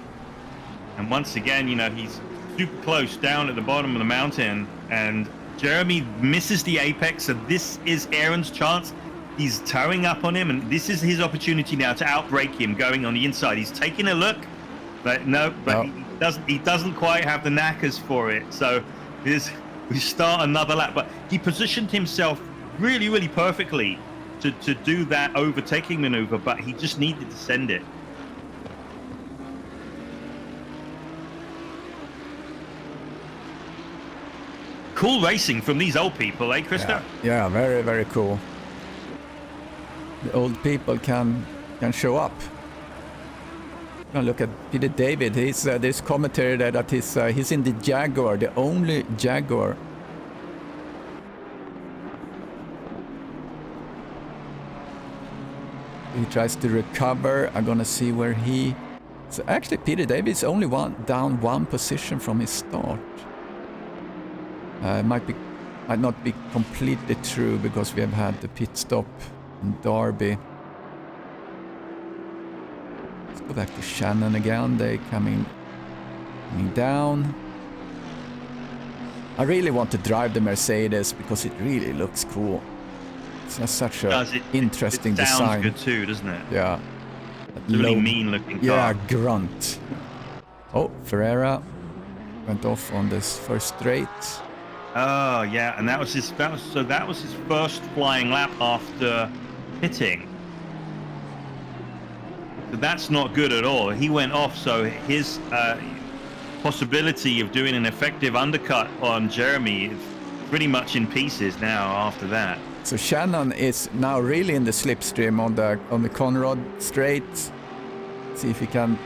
and once again, you know, he's super close down at the bottom of the mountain, and Jeremy misses the apex, so this is Aaron's chance. He's towing up on him, and this is his opportunity now to outbrake him going on the inside. He's taking a look, but no. He doesn't quite have the knackers for it. So we start another lap, but he positioned himself really, really perfectly to do that overtaking maneuver, but he just needed to send it. Cool racing from these old people, eh, Krista? Yeah, very, very cool. The old people can show up. Now look at Peter David. He's there's commentary there that he's in the Jaguar, the only Jaguar. He tries to recover. I'm gonna see where he. So actually, Peter David's only down one position from his start. Might not be completely true, because we have had the pit stop in Derby. Let's go back to Shannon again. They coming down. I really want to drive the Mercedes because it really looks cool. It's just such a interesting design. It sounds good too, doesn't it? Yeah. It's a really mean looking car. Yeah, grunt. Oh, Ferreira went off on this first straight. Oh yeah, and that was his first flying lap after pitting. So that's not good at all. He went off, so his possibility of doing an effective undercut on Jeremy is pretty much in pieces now after that. So Shannon is now really in the slipstream on the Conrad straight. See if he can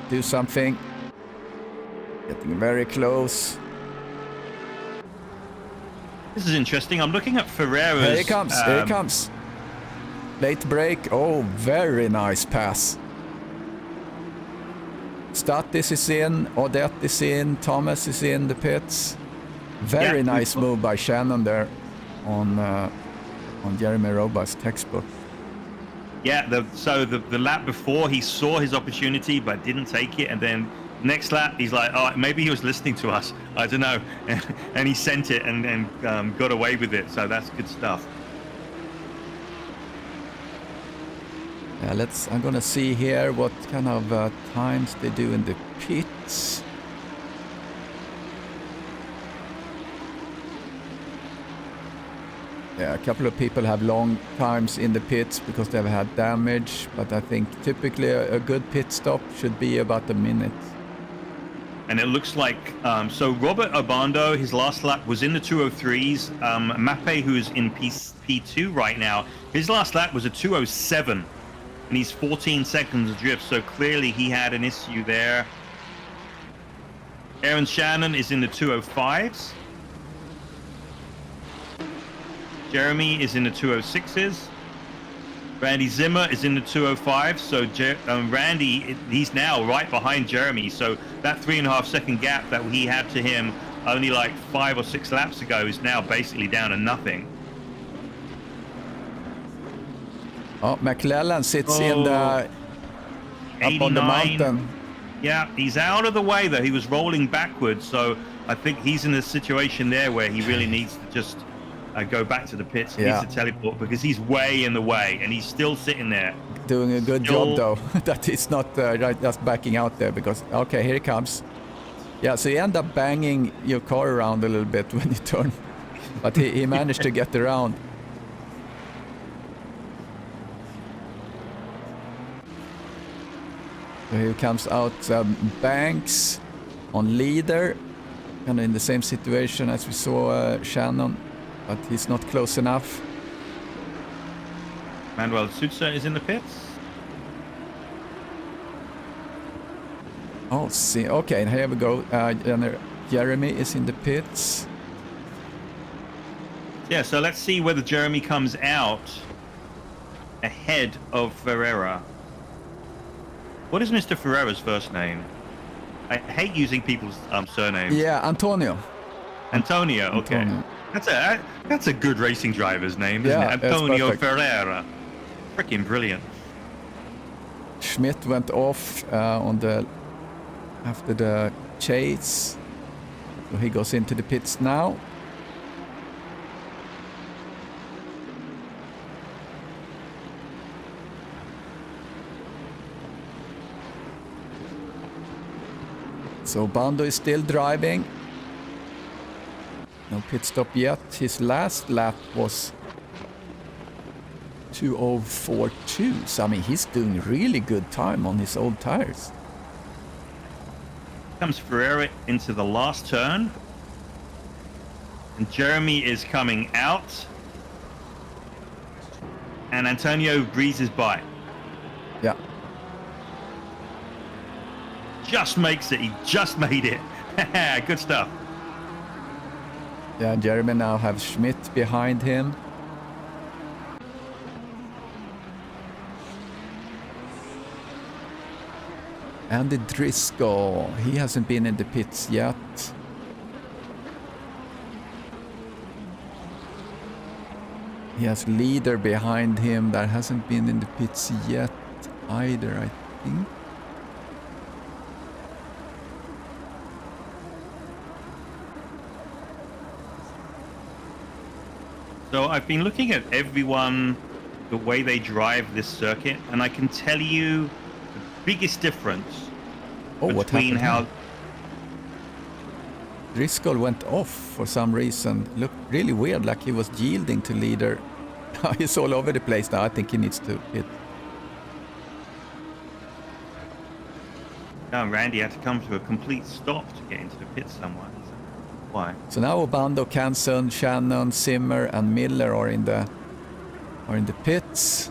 do something. Getting very close. This is interesting. I'm looking at Ferreira's... Here he comes, here he comes. Late break. Oh, very nice pass. Statis is in, Odette is in, Thomas is in the pits. Very nice move by Shannon there on Jeremy Roba's textbook. Yeah, so the lap before, he saw his opportunity but didn't take it, and then next lap he's like, oh, maybe he was listening to us, I don't know, and he sent it and got away with it, so that's good stuff. Yeah, I'm gonna see here what kind of times they do in the pits. Yeah, a couple of people have long times in the pits because they've had damage, but I think typically a good pit stop should be about a minute. And it looks like, so Robert Obando, his last lap was in the 203s. Mappe, who's in P2 right now, his last lap was a 207, and he's 14 seconds adrift, so clearly he had an issue there. Aaron Shannon is in the 205s. Jeremy is in the 206s. Randy Zimmer is in the 205s. So Randy, he's now right behind Jeremy. So that 3.5 second gap that he had to him only like 5 or 6 laps ago is now basically down to nothing. Oh, McClellan sits in the up on the 89. mountain. Yeah, he's out of the way though. He was rolling backwards, so I think he's in a situation there where he really needs to just go back to the pits. He needs to teleport because he's way in the way, and he's still sitting there. Doing a good job though, that he's not just backing out there because, okay, here he comes. Yeah, so you end up banging your car around a little bit when you turn, but he managed to get around. So here comes out Banks on leader, kind of in the same situation as we saw Shannon, but he's not close enough. Manuel Sutzer is in the pits. Oh, see. Okay, here we go. Jeremy is in the pits. Yeah, so let's see whether Jeremy comes out ahead of Ferreira. What is Mr. Ferreira's first name? I hate using people's surnames. Yeah, Antonio. Antonio, okay. Antonio. That's a good racing driver's name, isn't it? Antonio Ferreira. Freaking brilliant. Schmidt went off after the chase. So he goes into the pits now. So Bando is still driving. No pit stop yet. His last lap was 2:04.2. So I mean, he's doing really good time on his old tires. Comes Ferreira into the last turn. And Jeremy is coming out. And Antonio breezes by. Yeah. Just makes it. He just made it. Good stuff. Yeah, Jeremy now has Schmidt behind him. Andy Driscoll, he hasn't been in the pits yet. He has leader behind him that hasn't been in the pits yet either, I think. So I've been looking at everyone, the way they drive this circuit, and I can tell you the biggest difference between how Driscoll went off for some reason. Looked really weird, like he was yielding to leader. He's all over the place now. I think he needs to hit. Randy had to come to a complete stop to get into the pits somewhere. Why? So now Obando, Canson, Shannon, Zimmer, and Miller are in the pits.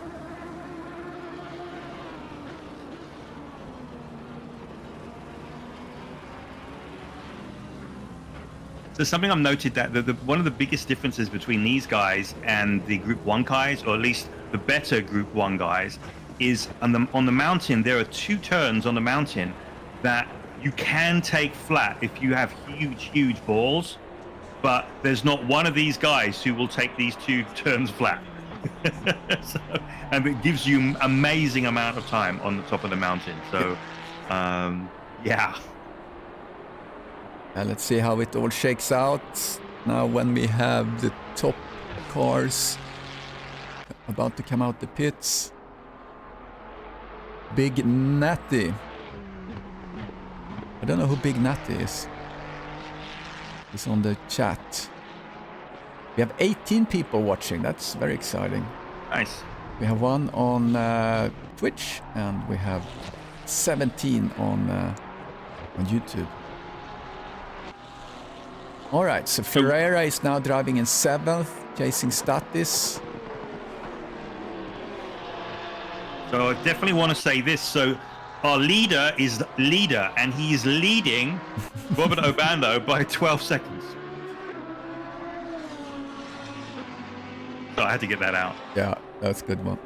So something I've noted that one of the biggest differences between these guys and the Group 1 guys, or at least the better Group 1 guys, is on the mountain, there are 2 turns on the mountain that you can take flat if you have huge balls, but there's not one of these guys who will take these 2 turns flat. And it gives you amazing amount of time on the top of the mountain. So, yeah. Let's see how it all shakes out. Now when we have the top cars about to come out the pits. Big Natty. I don't know who Big Natty is. He's on the chat. We have 18 people watching. That's very exciting. Nice. We have one on Twitch and we have 17 on YouTube. All right, so Ferreira is now driving in 7th, chasing Statis. So I definitely want to say this. So our leader is leader, and he is leading Robert Obando by 12 seconds. So I had to get that out. Yeah, that's a good one.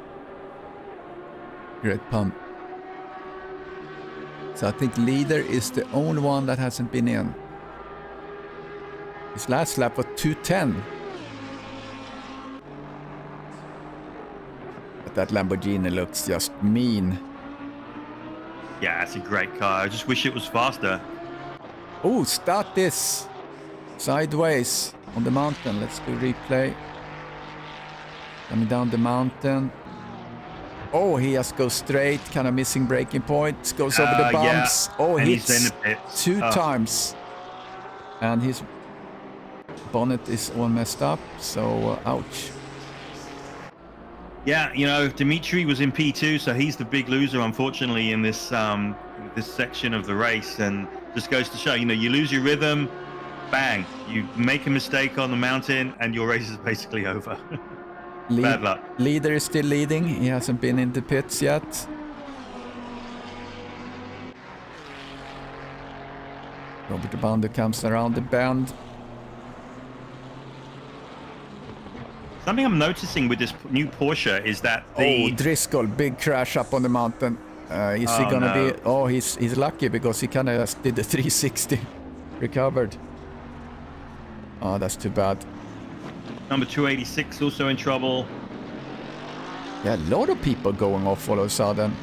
Great pump. So I think leader is the only one that hasn't been in. His last lap was 2:10. But that Lamborghini looks just mean. Yeah, it's a great car. I just wish it was faster. Oh, start this. Sideways on the mountain. Let's do replay. Coming down the mountain. Oh, he just goes straight, kind of missing braking points. Goes over the bumps. Yeah. Oh, and hits he's in the pits. 2 times. And his bonnet is all messed up, so ouch. Yeah, you know, Dimitri was in P2, so he's the big loser, unfortunately, in this this section of the race. And just goes to show, you know, you lose your rhythm, bang, you make a mistake on the mountain, and your race is basically over. Bad luck. Leader is still leading. He hasn't been in the pits yet. Robert Bando comes around the bend. Something I'm noticing with this new Porsche is that the... Oh, Driscoll, big crash up on the mountain. Is he gonna be... Oh, he's lucky because he kind of just did the 360. Recovered. Oh, that's too bad. Number 286 also in trouble. Yeah, a lot of people going off all of a sudden.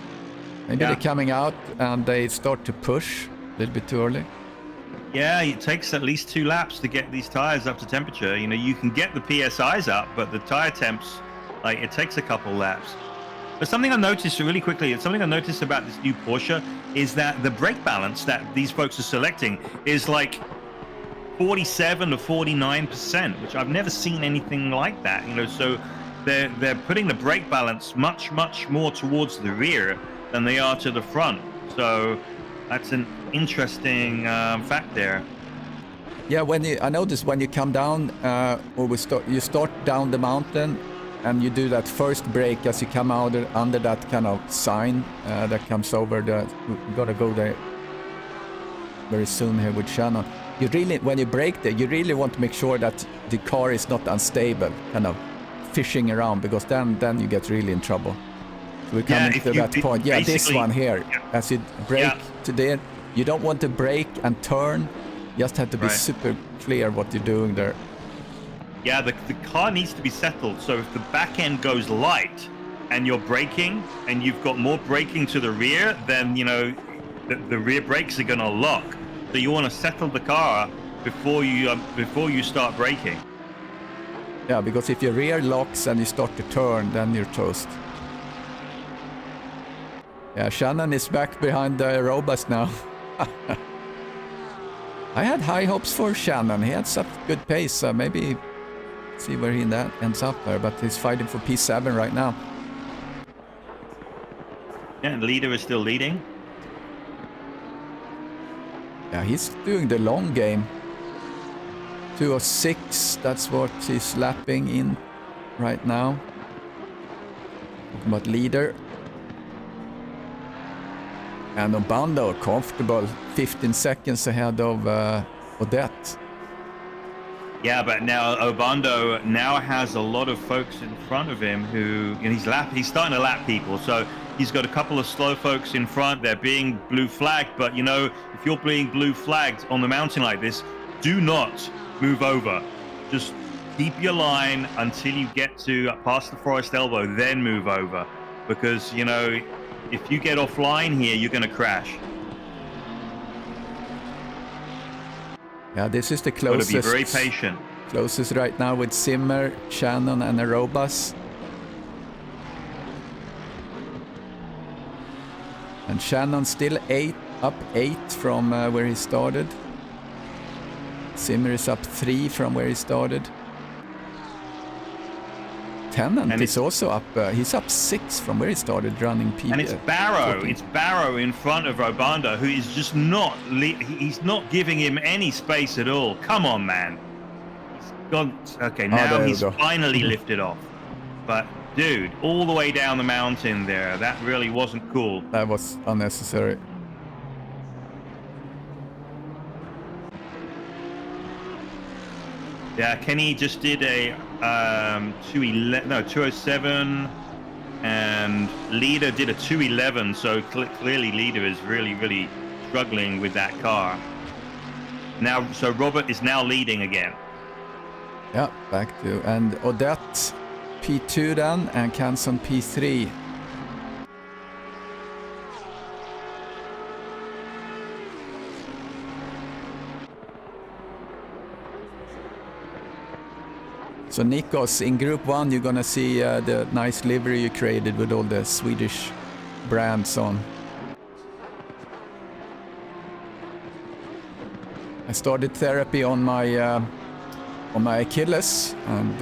Maybe they're coming out and they start to push a little bit too early. Yeah, it takes at least 2 laps to get these tires up to temperature. You know, you can get the PSIs up, but the tire temps, like, it takes a couple laps. But something I noticed really quickly, and something I noticed about this new Porsche is that the brake balance that these folks are selecting is like 47 to 49%, which I've never seen anything like that. You know, so they're putting the brake balance much more towards the rear than they are to the front. So that's an interesting fact there. Yeah, I noticed when you come down, you start down the mountain, and you do that first brake as you come out under that kind of sign that comes over the. You gotta go there very soon here with Shannon. You really, when you brake there, you really want to make sure that the car is not unstable, kind of fishing around, because then you get really in trouble. So we're coming to that point. Yeah, this one here, as you brake to there, you don't want to brake and turn. You just have to be super clear what you're doing there. Yeah, the car needs to be settled. So if the back end goes light and you're braking and you've got more braking to the rear, then, you know, the rear brakes are going to lock. So you want to settle the car before you start braking. Yeah, because if your rear locks and you start to turn, then you're toast. Yeah, Shannon is back behind the robust now. I had high hopes for Shannon. He had such good pace, so maybe see where he ends up there. But he's fighting for P7 right now. Yeah, and leader is still leading. Yeah, he's doing the long game. 206, that's what he's lapping in right now. But leader. And Obando comfortable, 15 seconds ahead of Odette. Yeah, but now Obando now has a lot of folks in front of him who, you know, he's starting to lap people. So he's got a couple of slow folks in front. They're being blue flagged, but you know, if you're being blue flagged on the mountain like this, do not move over. Just keep your line until you get to past the forest elbow, then move over, because you know, if you get offline here, you're going to crash. Yeah, this is the closest. Got to be very patient. Closest right now with Simmer, Shannon, and Aerobus. And Shannon still up 8 from where he started. Simmer is up 3 from where he started. Tennant is also up. He's up 6 from where he started running P. And it's Barrow. It's Barrow in front of Obando, who is just not. He's not giving him any space at all. Come on, man. He's gone. Okay, now he's finally lifted off. But dude, all the way down the mountain there, that really wasn't cool. That was unnecessary. Yeah, Kenny just did a 207, and Leader did a 211. So clearly, Leader is really struggling with that car. Now, so Robert is now leading again. Yeah, back to and Odette P2 then, and Canson P3. So Nikos, in Group 1 you're gonna see the nice livery you created with all the Swedish brands on. I started therapy on my Achilles, and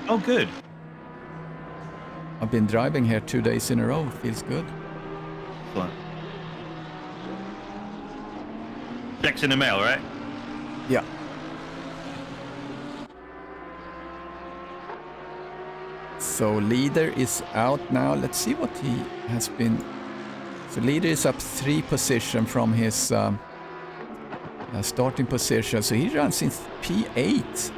oh, good. I've been driving here 2 days in a row. Feels good. Excellent. Checks in the mail, right? Yeah. So leader is out now. Let's see what he has been. So leader is up 3 positions from his starting position. So he runs in P8.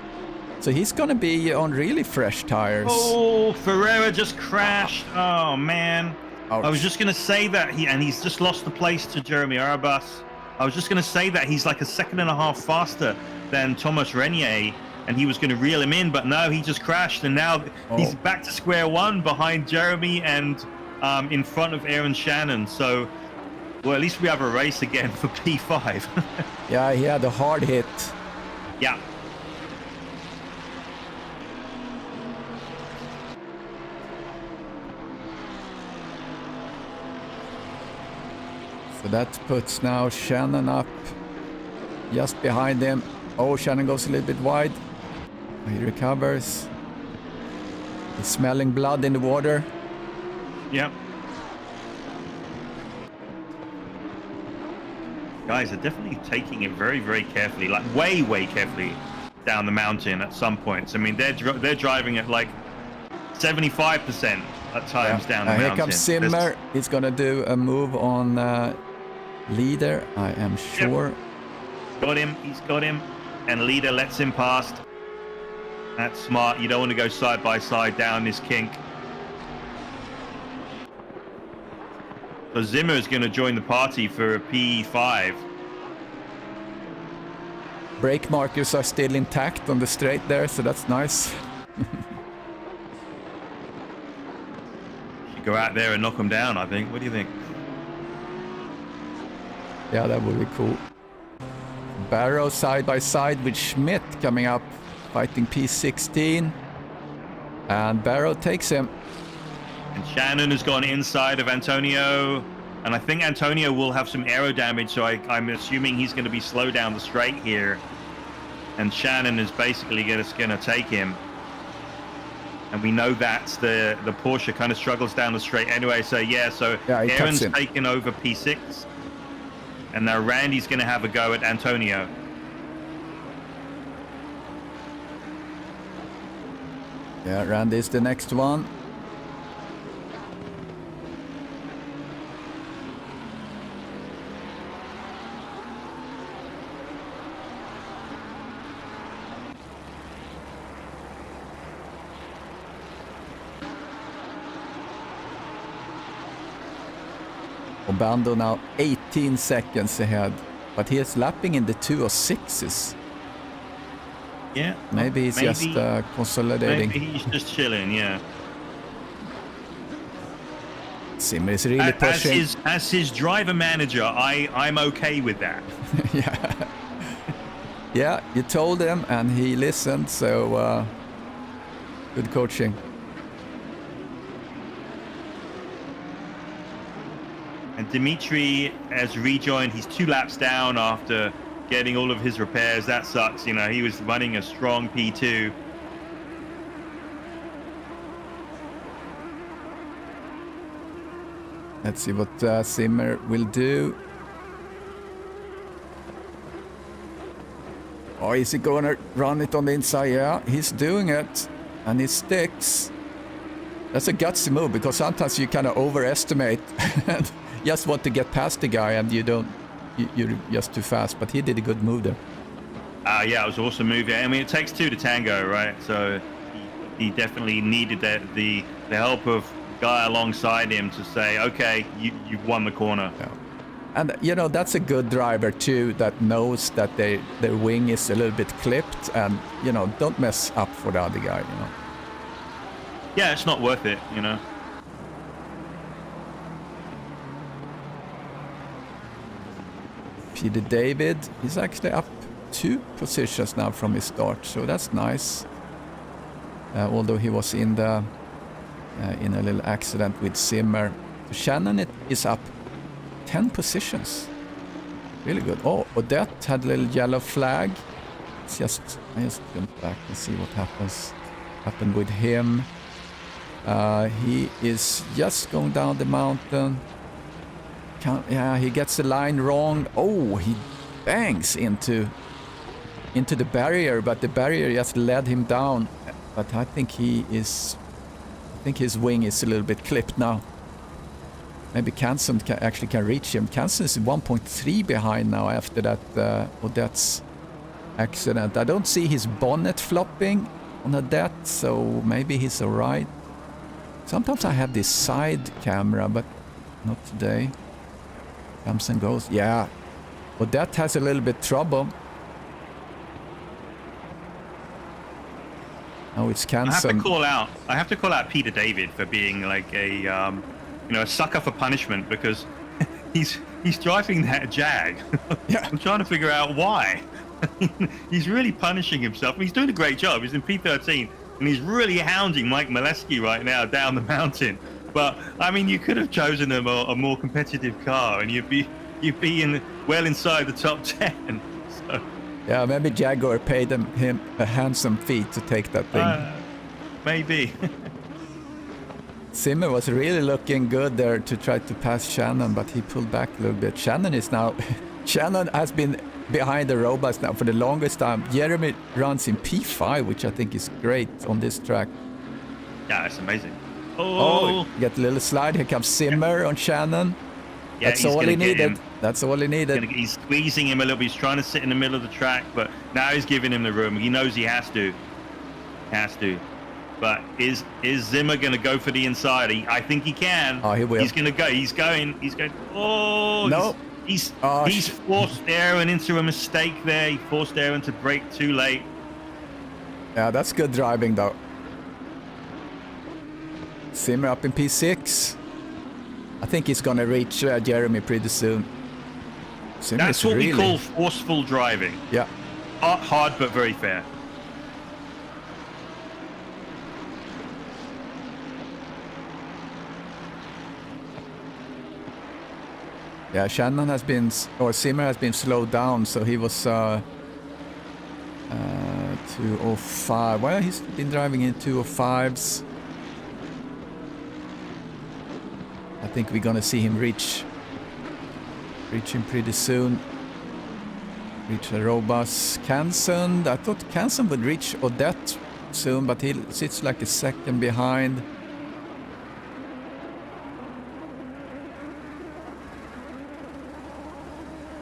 So he's gonna be on really fresh tires. Oh, Ferreira just crashed. Oh man. Ouch. I was just gonna say that he's just lost the place to Jeremy Arabas. I was just gonna say that he's like a second and a half faster than Thomas Renier, and he was gonna reel him in, but no, he just crashed, and now he's back to square one behind Jeremy and in front of Aaron Shannon. So, well, at least we have a race again for P5. Yeah, he had a hard hit. Yeah. So that puts now Shannon up just behind him. Oh, Shannon goes a little bit wide. He recovers. He's smelling blood in the water. Yep. Guys are definitely taking it very, very carefully, like way, way carefully down the mountain at some points. I mean, they're driving at like 75% at times down the mountain. Here comes Simmer. He's gonna do a move on leader, I am sure. Yep. Got him. He's got him. And leader lets him past. That's smart. You don't want to go side by side down this kink. So Zimmer is going to join the party for a P5. Brake markers are still intact on the straight there, so that's nice. Should go out there and knock them down, I think. What do you think? Yeah, that would be cool. Barrow side by side with Schmidt coming up, fighting P16. And Barrow takes him. And Shannon has gone inside of Antonio. And I think Antonio will have some aero damage, so I'm assuming he's going to be slow down the straight here. And Shannon is basically going to take him. And we know that the Porsche kind of struggles down the straight anyway. So yeah, Aaron's taken over P6. And now Randy's going to have a go at Antonio. Yeah, Randy's the next one. Obando now 18 seconds ahead, but he is lapping in the 206s. Yeah. Maybe he's just consolidating. Maybe he's just chilling, yeah. Simmer is really pushing. As his driver manager, I'm okay with that. Yeah. Yeah, you told him and he listened, so good coaching. And Dimitri has rejoined. He's 2 laps down after getting all of his repairs. That sucks. You know, he was running a strong P2. Let's see what Simmer will do. Oh, is he going to run it on the inside? Yeah, he's doing it. And he sticks. That's a gutsy move, because sometimes you kind of overestimate and just want to get past the guy and you're just too fast. But he did a good move there. Yeah, it was an awesome move. Yeah, I mean, it takes 2 to tango, right? So he definitely needed the help of guy alongside him to say, okay, you've won the corner. Yeah. And you know, that's a good driver too, that knows that their wing is a little bit clipped, and you know, don't mess up for the other guy, you know. yeah, it's not worth it, you know. Peter David, he's actually up 2 positions now from his start, so that's nice. Although he was in the in a little accident with Zimmer. Shannon is up 10 positions. Really good. Oh, Odette had a little yellow flag. I just jump back and see what happened with him. He is just going down the mountain. Yeah, he gets the line wrong. Oh, he bangs into the barrier, but the barrier just led him down. But I think his wing is a little bit clipped now. Maybe Canson actually can reach him. Canson is 1.3 behind now after that Odette's accident. I don't see his bonnet flopping on Odette, so maybe he's alright. Sometimes I have this side camera, but not today. Comes and goes. Yeah, Odette has a little bit trouble. Oh, it's Canson. I have to call out Peter David for being like a a sucker for punishment, because he's driving that Jag. Yeah. I'm trying to figure out why. He's really punishing himself. He's doing a great job. He's in P13 and he's really hounding Mike Molesky right now down the mountain. But I mean, you could have chosen a more competitive car and you'd be well inside the top 10. So. Yeah, maybe Jaguar paid him a handsome fee to take that thing. Maybe. Zimmer was really looking good there to try to pass Shannon, but he pulled back a little bit. Shannon has been behind the robots now for the longest time. Jeremy runs in P5, which I think is great on this track. Yeah, it's amazing. Oh, get a little slide. Here comes Zimmer on Shannon. Yeah, that's all he needed. That's all he needed. He's squeezing him a little bit. He's trying to sit in the middle of the track, but now he's giving him the room. He knows he has to. But is Zimmer going to go for the inside? I think he can. Oh, he will. He's going to go. He's going. Oh, no. He's forced Aaron into a mistake there. He forced Aaron to brake too late. Yeah, that's good driving though. Zimmer up in P6. I think he's going to reach Jeremy pretty soon. That's what we call forceful driving. Yeah. Hard but very fair. Yeah, Zimmer has been slowed down, so he was 205. Well, he's been driving in 205s. I think we're gonna see him reach him pretty soon. Reach a robust Canson. I thought Canson would reach Odette soon, but he sits like a second behind.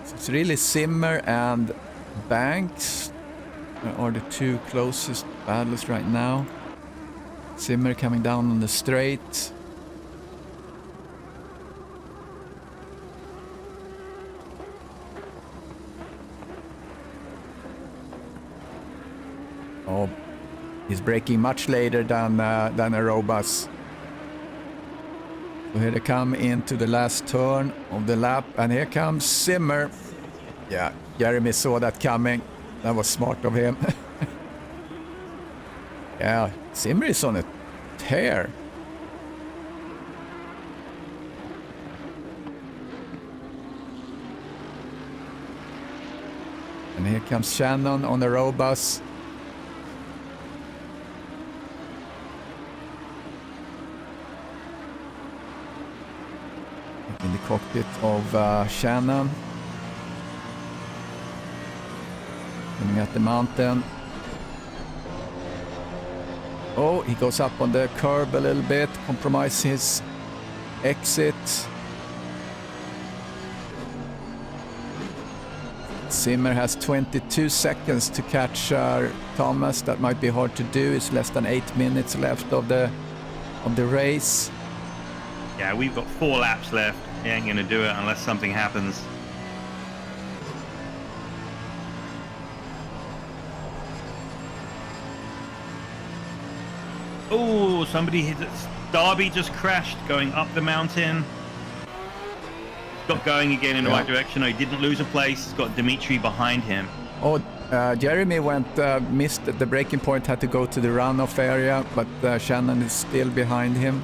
So it's really Zimmer and Banks are the two closest battlers right now. Zimmer coming down on the straight. Oh, he's braking much later than Aerobus. So here they come into the last turn of the lap, and here comes Zimmer. Yeah, Jeremy saw that coming. That was smart of him. Yeah, Zimmer is on a tear. And here comes Shannon on the Aerobus. In the cockpit of Shannon. Coming at the mountain. Oh, he goes up on the curb a little bit, compromise his exit. Zimmer has 22 seconds to catch Thomas. That might be hard to do. It's less than 8 minutes left of the race. Yeah, we've got 4 laps left. He ain't gonna do it unless something happens. Oh, somebody hit it. Darby just crashed going up the mountain. Got going again in the right direction. No, he didn't lose a place. He's got Dimitri behind him. Oh, Jeremy missed the braking point, had to go to the runoff area, but Shannon is still behind him,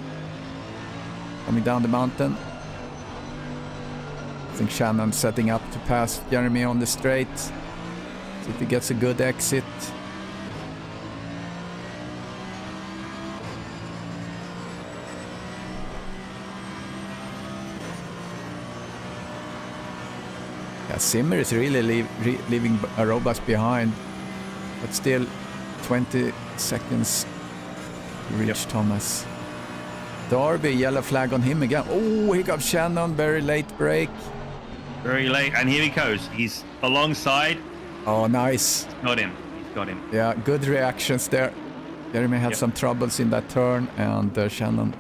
coming down the mountain. I think Shannon's setting up to pass Jeremy on the straight. See if he gets a good exit. Yeah, Simmer is really leaving Aerobus behind, but still 20 seconds to reach Thomas. Darby, yellow flag on him again. Oh, here comes Shannon, very late break. Very late, and here he goes. He's alongside. Oh, nice. He's got him. He's got him. Yeah, good reactions there. Jeremy had some troubles in that turn, and Shannon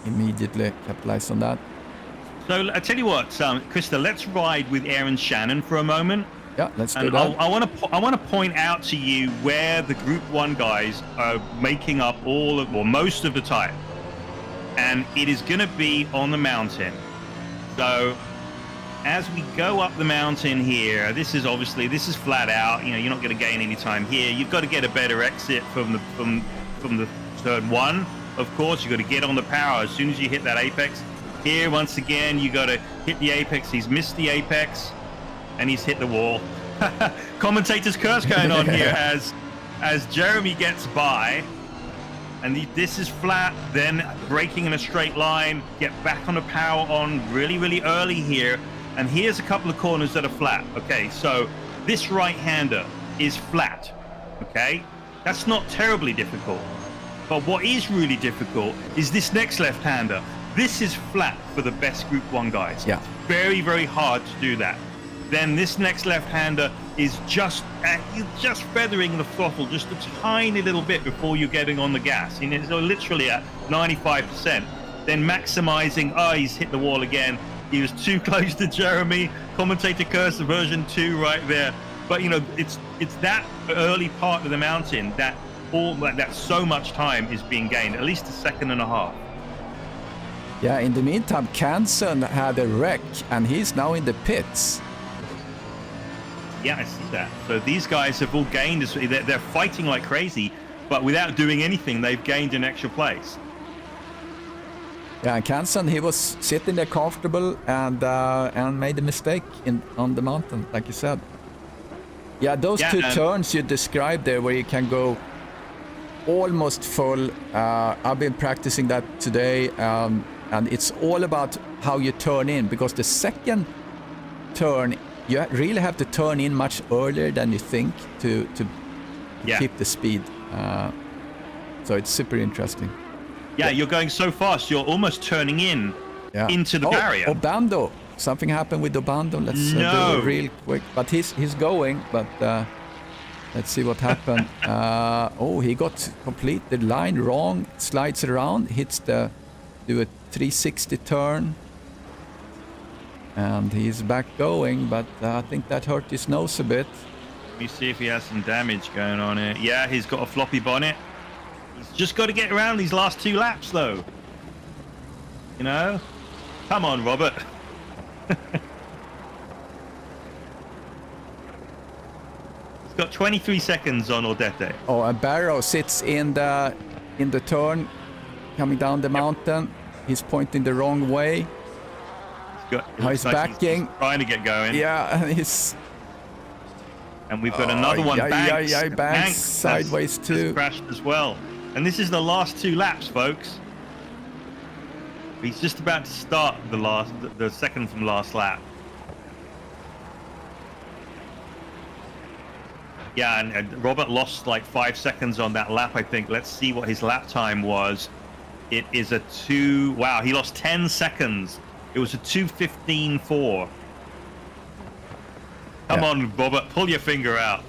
immediately capitalized on that. So I tell you what, Krista, let's ride with Aaron Shannon for a moment. Yeah, let's do and that. I want to point out to you where the Group 1 guys are making up most of the time. And it is going to be on the mountain. So as we go up the mountain here, this is flat out. You know, you're not going to gain any time here. You've got to get a better exit from the turn 1. Of course, you've got to get on the power as soon as you hit that apex. Here, once again, you got to hit the apex. He's missed the apex, and he's hit the wall. Commentator's curse going on here as Jeremy gets by, and this is flat. Then braking in a straight line. Get back on the power on really early here, and here's a couple of corners that are flat. Okay, so this right-hander is flat. Okay, that's not terribly difficult, but what is really difficult is this next left-hander. This is flat for the best Group 1 guys. Yeah. Very hard to do that. Then this next left-hander is just feathering the throttle just a tiny little bit before you're getting on the gas. And it's literally at 95%. Then maximizing, he's hit the wall again. He was too close to Jeremy. Commentator curse version 2 right there. But you know, it's that early part of the mountain that so much time is being gained, at least a second and a half. Yeah, in the meantime, Canson had a wreck, and he's now in the pits. Yeah, I see that. So these guys have all gained. They're fighting like crazy, but without doing anything, they've gained an extra place. Yeah, and Canson, he was sitting there comfortable and made a mistake on the mountain, like you said. Yeah, those two turns you described there, where you can go almost full. I've been practicing that today. And it's all about how you turn in, because the second turn, you really have to turn in much earlier than you think to keep the speed. So it's super interesting. Yeah, you're going so fast, you're almost turning into the barrier. Obando. Something happened with Obando. Let's do it real quick. But he's going, but let's see what happened. He got the line wrong, slides around, do a 360 turn, and he's back going, but I think that hurt his nose a bit. Let me see if he has some damage going on here. Yeah, he's got a floppy bonnet. He's just got to get around these last 2 laps, though. You know? Come on, Robert. He's got 23 seconds on Odete. Oh, and Barrow sits in the turn, coming down the mountain. He's pointing the wrong way. He's backing. He's trying to get going. Yeah, and we've got another one. Banks sideways too. Crashed as well. And this is the last 2 laps, folks. He's just about to start the second from last lap. Yeah, and Robert lost like 5 seconds on that lap, I think. Let's see what his lap time was. It is wow, he lost 10 seconds. It was a 2:15.4. Come on, Robert, pull your finger out.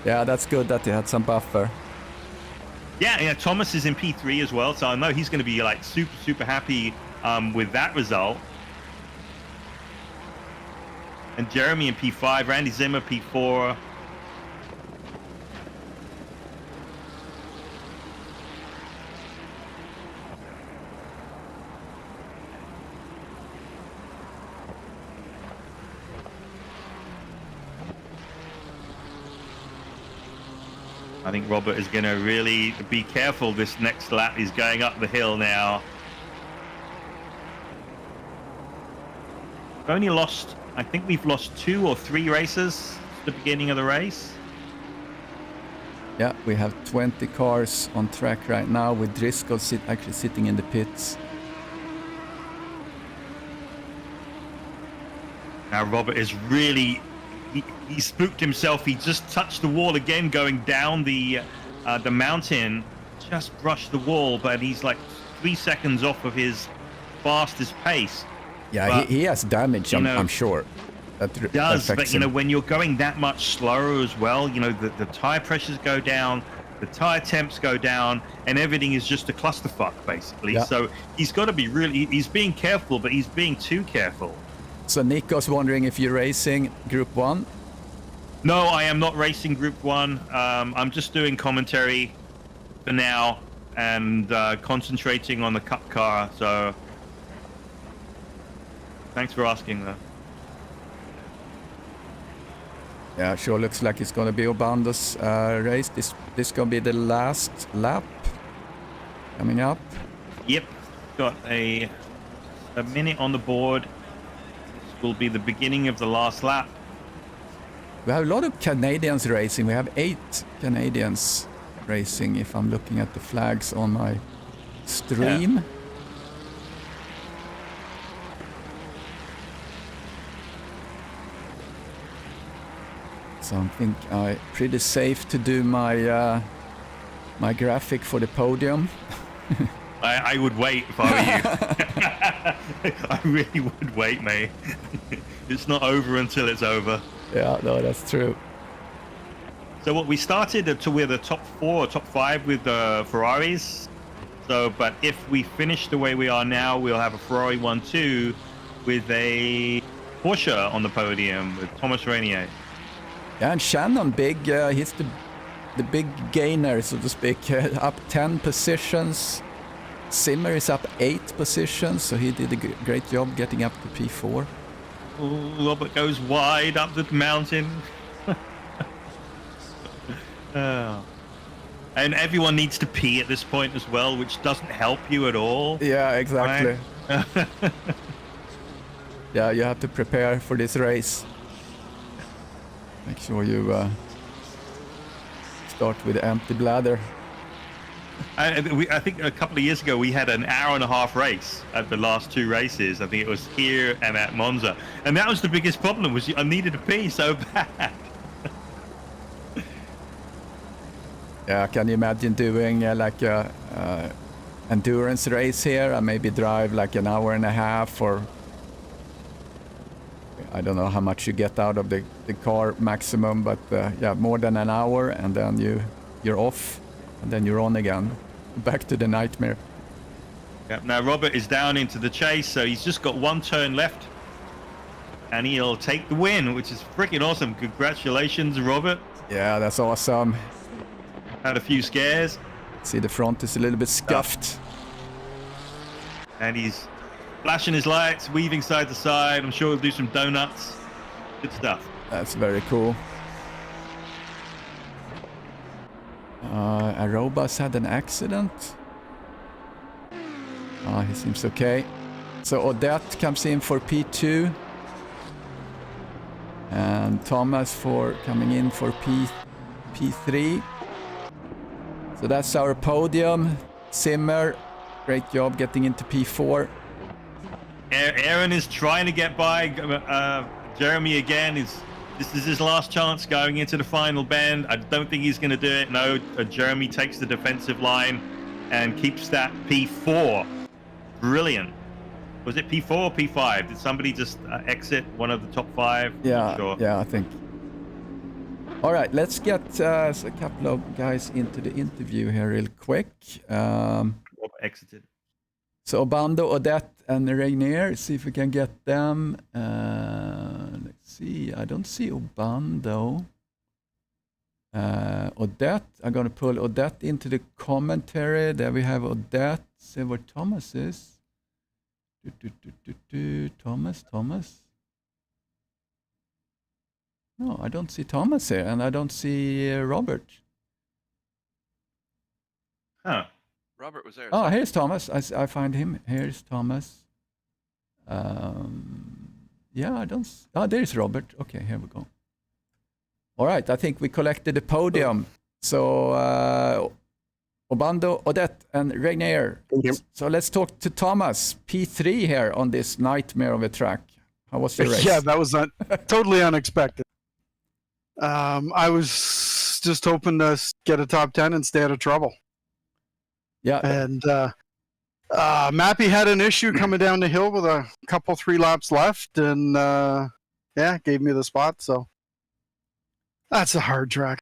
Yeah, that's good that he had some buffer. Yeah, Thomas is in P3 as well, so I know he's going to be like super happy with that result. And Jeremy in P5, Randy Zimmer P4. I think Robert is going to really be careful this next lap. He's going up the hill now. We've only lost, I think we've lost 2 or 3 races at the beginning of the race. Yeah, we have 20 cars on track right now with Driscoll actually sitting in the pits. Now Robert is really, he spooked himself. He just touched the wall again going down the mountain. Just brushed the wall, but he's like 3 seconds off of his fastest pace. Yeah, but, he has damage, I'm sure. That does, but you know, when you're going that much slower as well, you know, the tire pressures go down, the tire temps go down, and everything is just a clusterfuck, basically. Yeah. So he's got to be he's being careful, but he's being too careful. So Nico's wondering if you're racing Group 1? No, I am not racing Group 1. I'm just doing commentary for now and concentrating on the Cup car. So thanks for asking, though. Yeah, sure looks like it's going to be Obando's race. This going to be the last lap coming up. Yep, got a minute on the board. This will be the beginning of the last lap. We have a lot of Canadians racing. We have 8 Canadians racing if I'm looking at the flags on my stream. Yeah. So I think I'm pretty safe to do my my graphic for the podium. I would wait if I were you. I really would wait, mate. It's not over until it's over. Yeah, no, that's true. So what we started with the top 4 or top 5 with the Ferraris. So, but if we finish the way we are now, we'll have a Ferrari 1-2 with a Porsche on the podium with Thomas Renier. Yeah, and Shannon, he's the big gainer, so to speak, up 10 positions. Zimmer is up 8 positions, so he did a great job getting up to P4. Oh, Robert goes wide up the mountain. Oh. And everyone needs to pee at this point as well, which doesn't help you at all. Yeah, exactly. Right? Yeah, you have to prepare for this race. Make sure you start with an empty bladder. I think a couple of years ago we had an hour-and-a-half race at the last 2 races. I think it was here and at Monza, and that was the biggest problem. Was I needed to pee so bad. Yeah, can you imagine doing like a endurance race here and maybe drive like an hour and a half, or I don't know how much you get out of the car maximum, but yeah, more than an hour, and then you're off, and then you're on again, back to the nightmare. Yeah, now Robert is down into the chase, so he's just got 1 turn left, and he'll take the win, which is freaking awesome. Congratulations, Robert. Yeah, that's awesome. Had a few scares. See, the front is a little bit scuffed. And he's flashing his lights, weaving side to side. I'm sure he'll do some donuts. Good stuff. That's very cool. Arobas had an accident. He seems okay. So Odette comes in for P2. And Thomas coming in for P3. So that's our podium. Zimmer, great job getting into P4. Aaron is trying to get by Jeremy again. This is his last chance going into the final bend. I don't think he's going to do it. No, Jeremy takes the defensive line and keeps that P4. Brilliant. Was it P4 or P5? Did somebody just exit one of the top 5? Yeah, sure. Yeah, I think. All right, let's get a couple of guys into the interview here real quick. Rob exited. So Obando, Odette, and Rainier, see if we can get them. Let's see, I don't see Obando. Odette, I'm going to pull Odette into the commentary. There we have Odette. See where Thomas is. Thomas. No, I don't see Thomas here, and I don't see Robert. Huh. Robert was there. Oh, here's Thomas. I find him. Here's Thomas. Yeah, I don't. Oh, there's Robert. Okay, here we go. All right, I think we collected the podium. So, Obando, Odette, and Rainier. So let's talk to Thomas, P3 here on this nightmare of a track. How was your race? Yeah, that was totally unexpected. I was just hoping to get a top 10 and stay out of trouble. Yeah. And Mappy had an issue coming down the hill with a couple 3 laps left, and gave me the spot. So that's a hard track.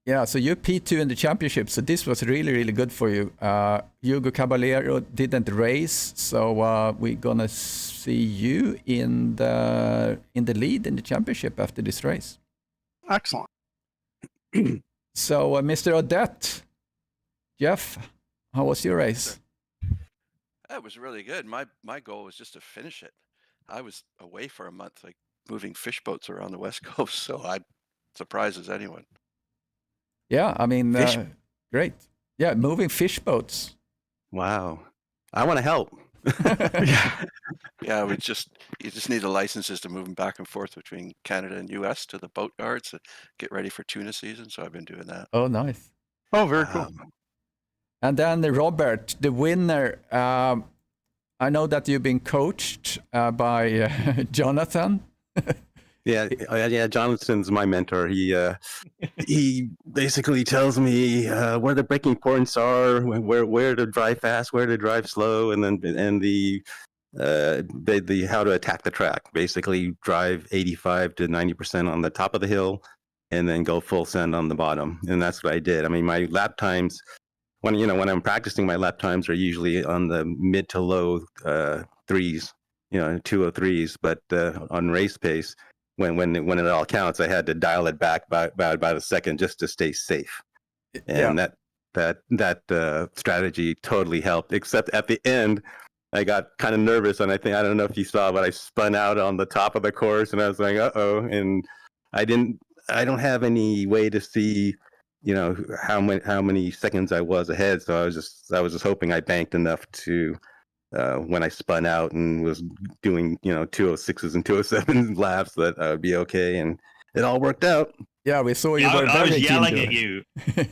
Yeah, so you're P2 in the championship, so this was really, really good for you. Hugo Caballero didn't race, so we're gonna see you in the lead in the championship after this race. Excellent. So, Mr. Odette, Jeff, how was your race? That was really good. My goal was just to finish it. I was away for a month, like moving fish boats around the West Coast, so I'm surprised as anyone. Yeah, I mean, great. Yeah, moving fish boats. Wow. I want to help. Yeah, you just need the licenses to move them back and forth between Canada and US to the boat yards to get ready for tuna season. So I've been doing that. Oh, nice. Oh, very cool. And then Robert, the winner. I know that you've been coached by Jonathan. Yeah. Jonathan's my mentor. He basically tells me where the braking points are, where to drive fast, where to drive slow, and the how to attack the track. Basically, drive 85 to 90% on the top of the hill, and then go full send on the bottom. And that's what I did. I mean, my lap times, when I'm practicing, my lap times are usually on the mid to low threes, 203s, but on race pace. When it all counts, I had to dial it back by about a second just to stay safe, and that strategy totally helped. Except at the end, I got kind of nervous, and I don't know if you saw, but I spun out on the top of the course, and I was like, uh-oh, and I don't have any way to see, how many seconds I was ahead. So I was just hoping I banked enough to. When I spun out and was doing, 206s and 207 laps, that I would be okay, and it all worked out. Yeah, we saw you. I was yelling at you.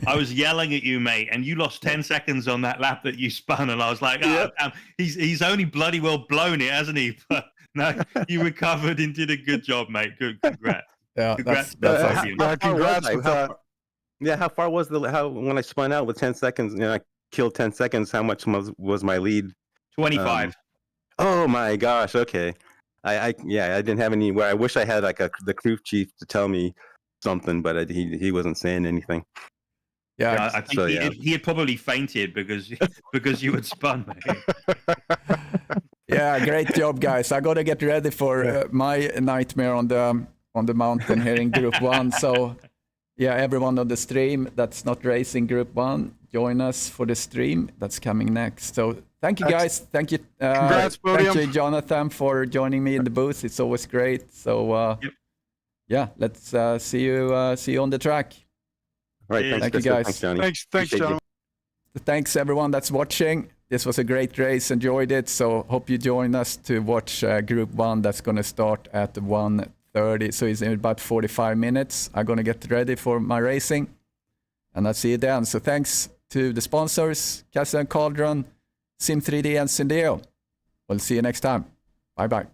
I was yelling at you, mate, and you lost 10 seconds on that lap that you spun, and I was like, oh, damn, he's only bloody well blown it, hasn't he? But no, you recovered and did a good job, mate. Good, congrats. Yeah, congrats. Congrats with that. Yeah, how far was when I spun out with 10 seconds? I killed 10 seconds. How much was my lead? 25. Oh my gosh. Okay. I didn't have anywhere. I wish I had the crew chief to tell me something, but he wasn't saying anything. Yeah, I think he had probably fainted because you had spun, mate. Yeah, great job, guys. I gotta get ready for my nightmare on the mountain here in Group 1. So yeah, everyone on the stream that's not racing Group 1, join us for the stream that's coming next. So thank you, guys. Thank you. Congrats, podium. Thank you, Jonathan, for joining me in the booth. It's always great. So yeah, let's see you on the track. All right, thank you, guys. Thanks, Johnny. Thanks, John. Thanks, everyone that's watching. This was a great race. Enjoyed it. So hope you join us to watch Group 1 that's going to start at 1:30. So it's in about 45 minutes. I'm going to get ready for my racing. And I'll see you then. So thanks to the sponsors, Casa and Cauldron, Sim3D, and Syndeo. We'll see you next time. Bye-bye.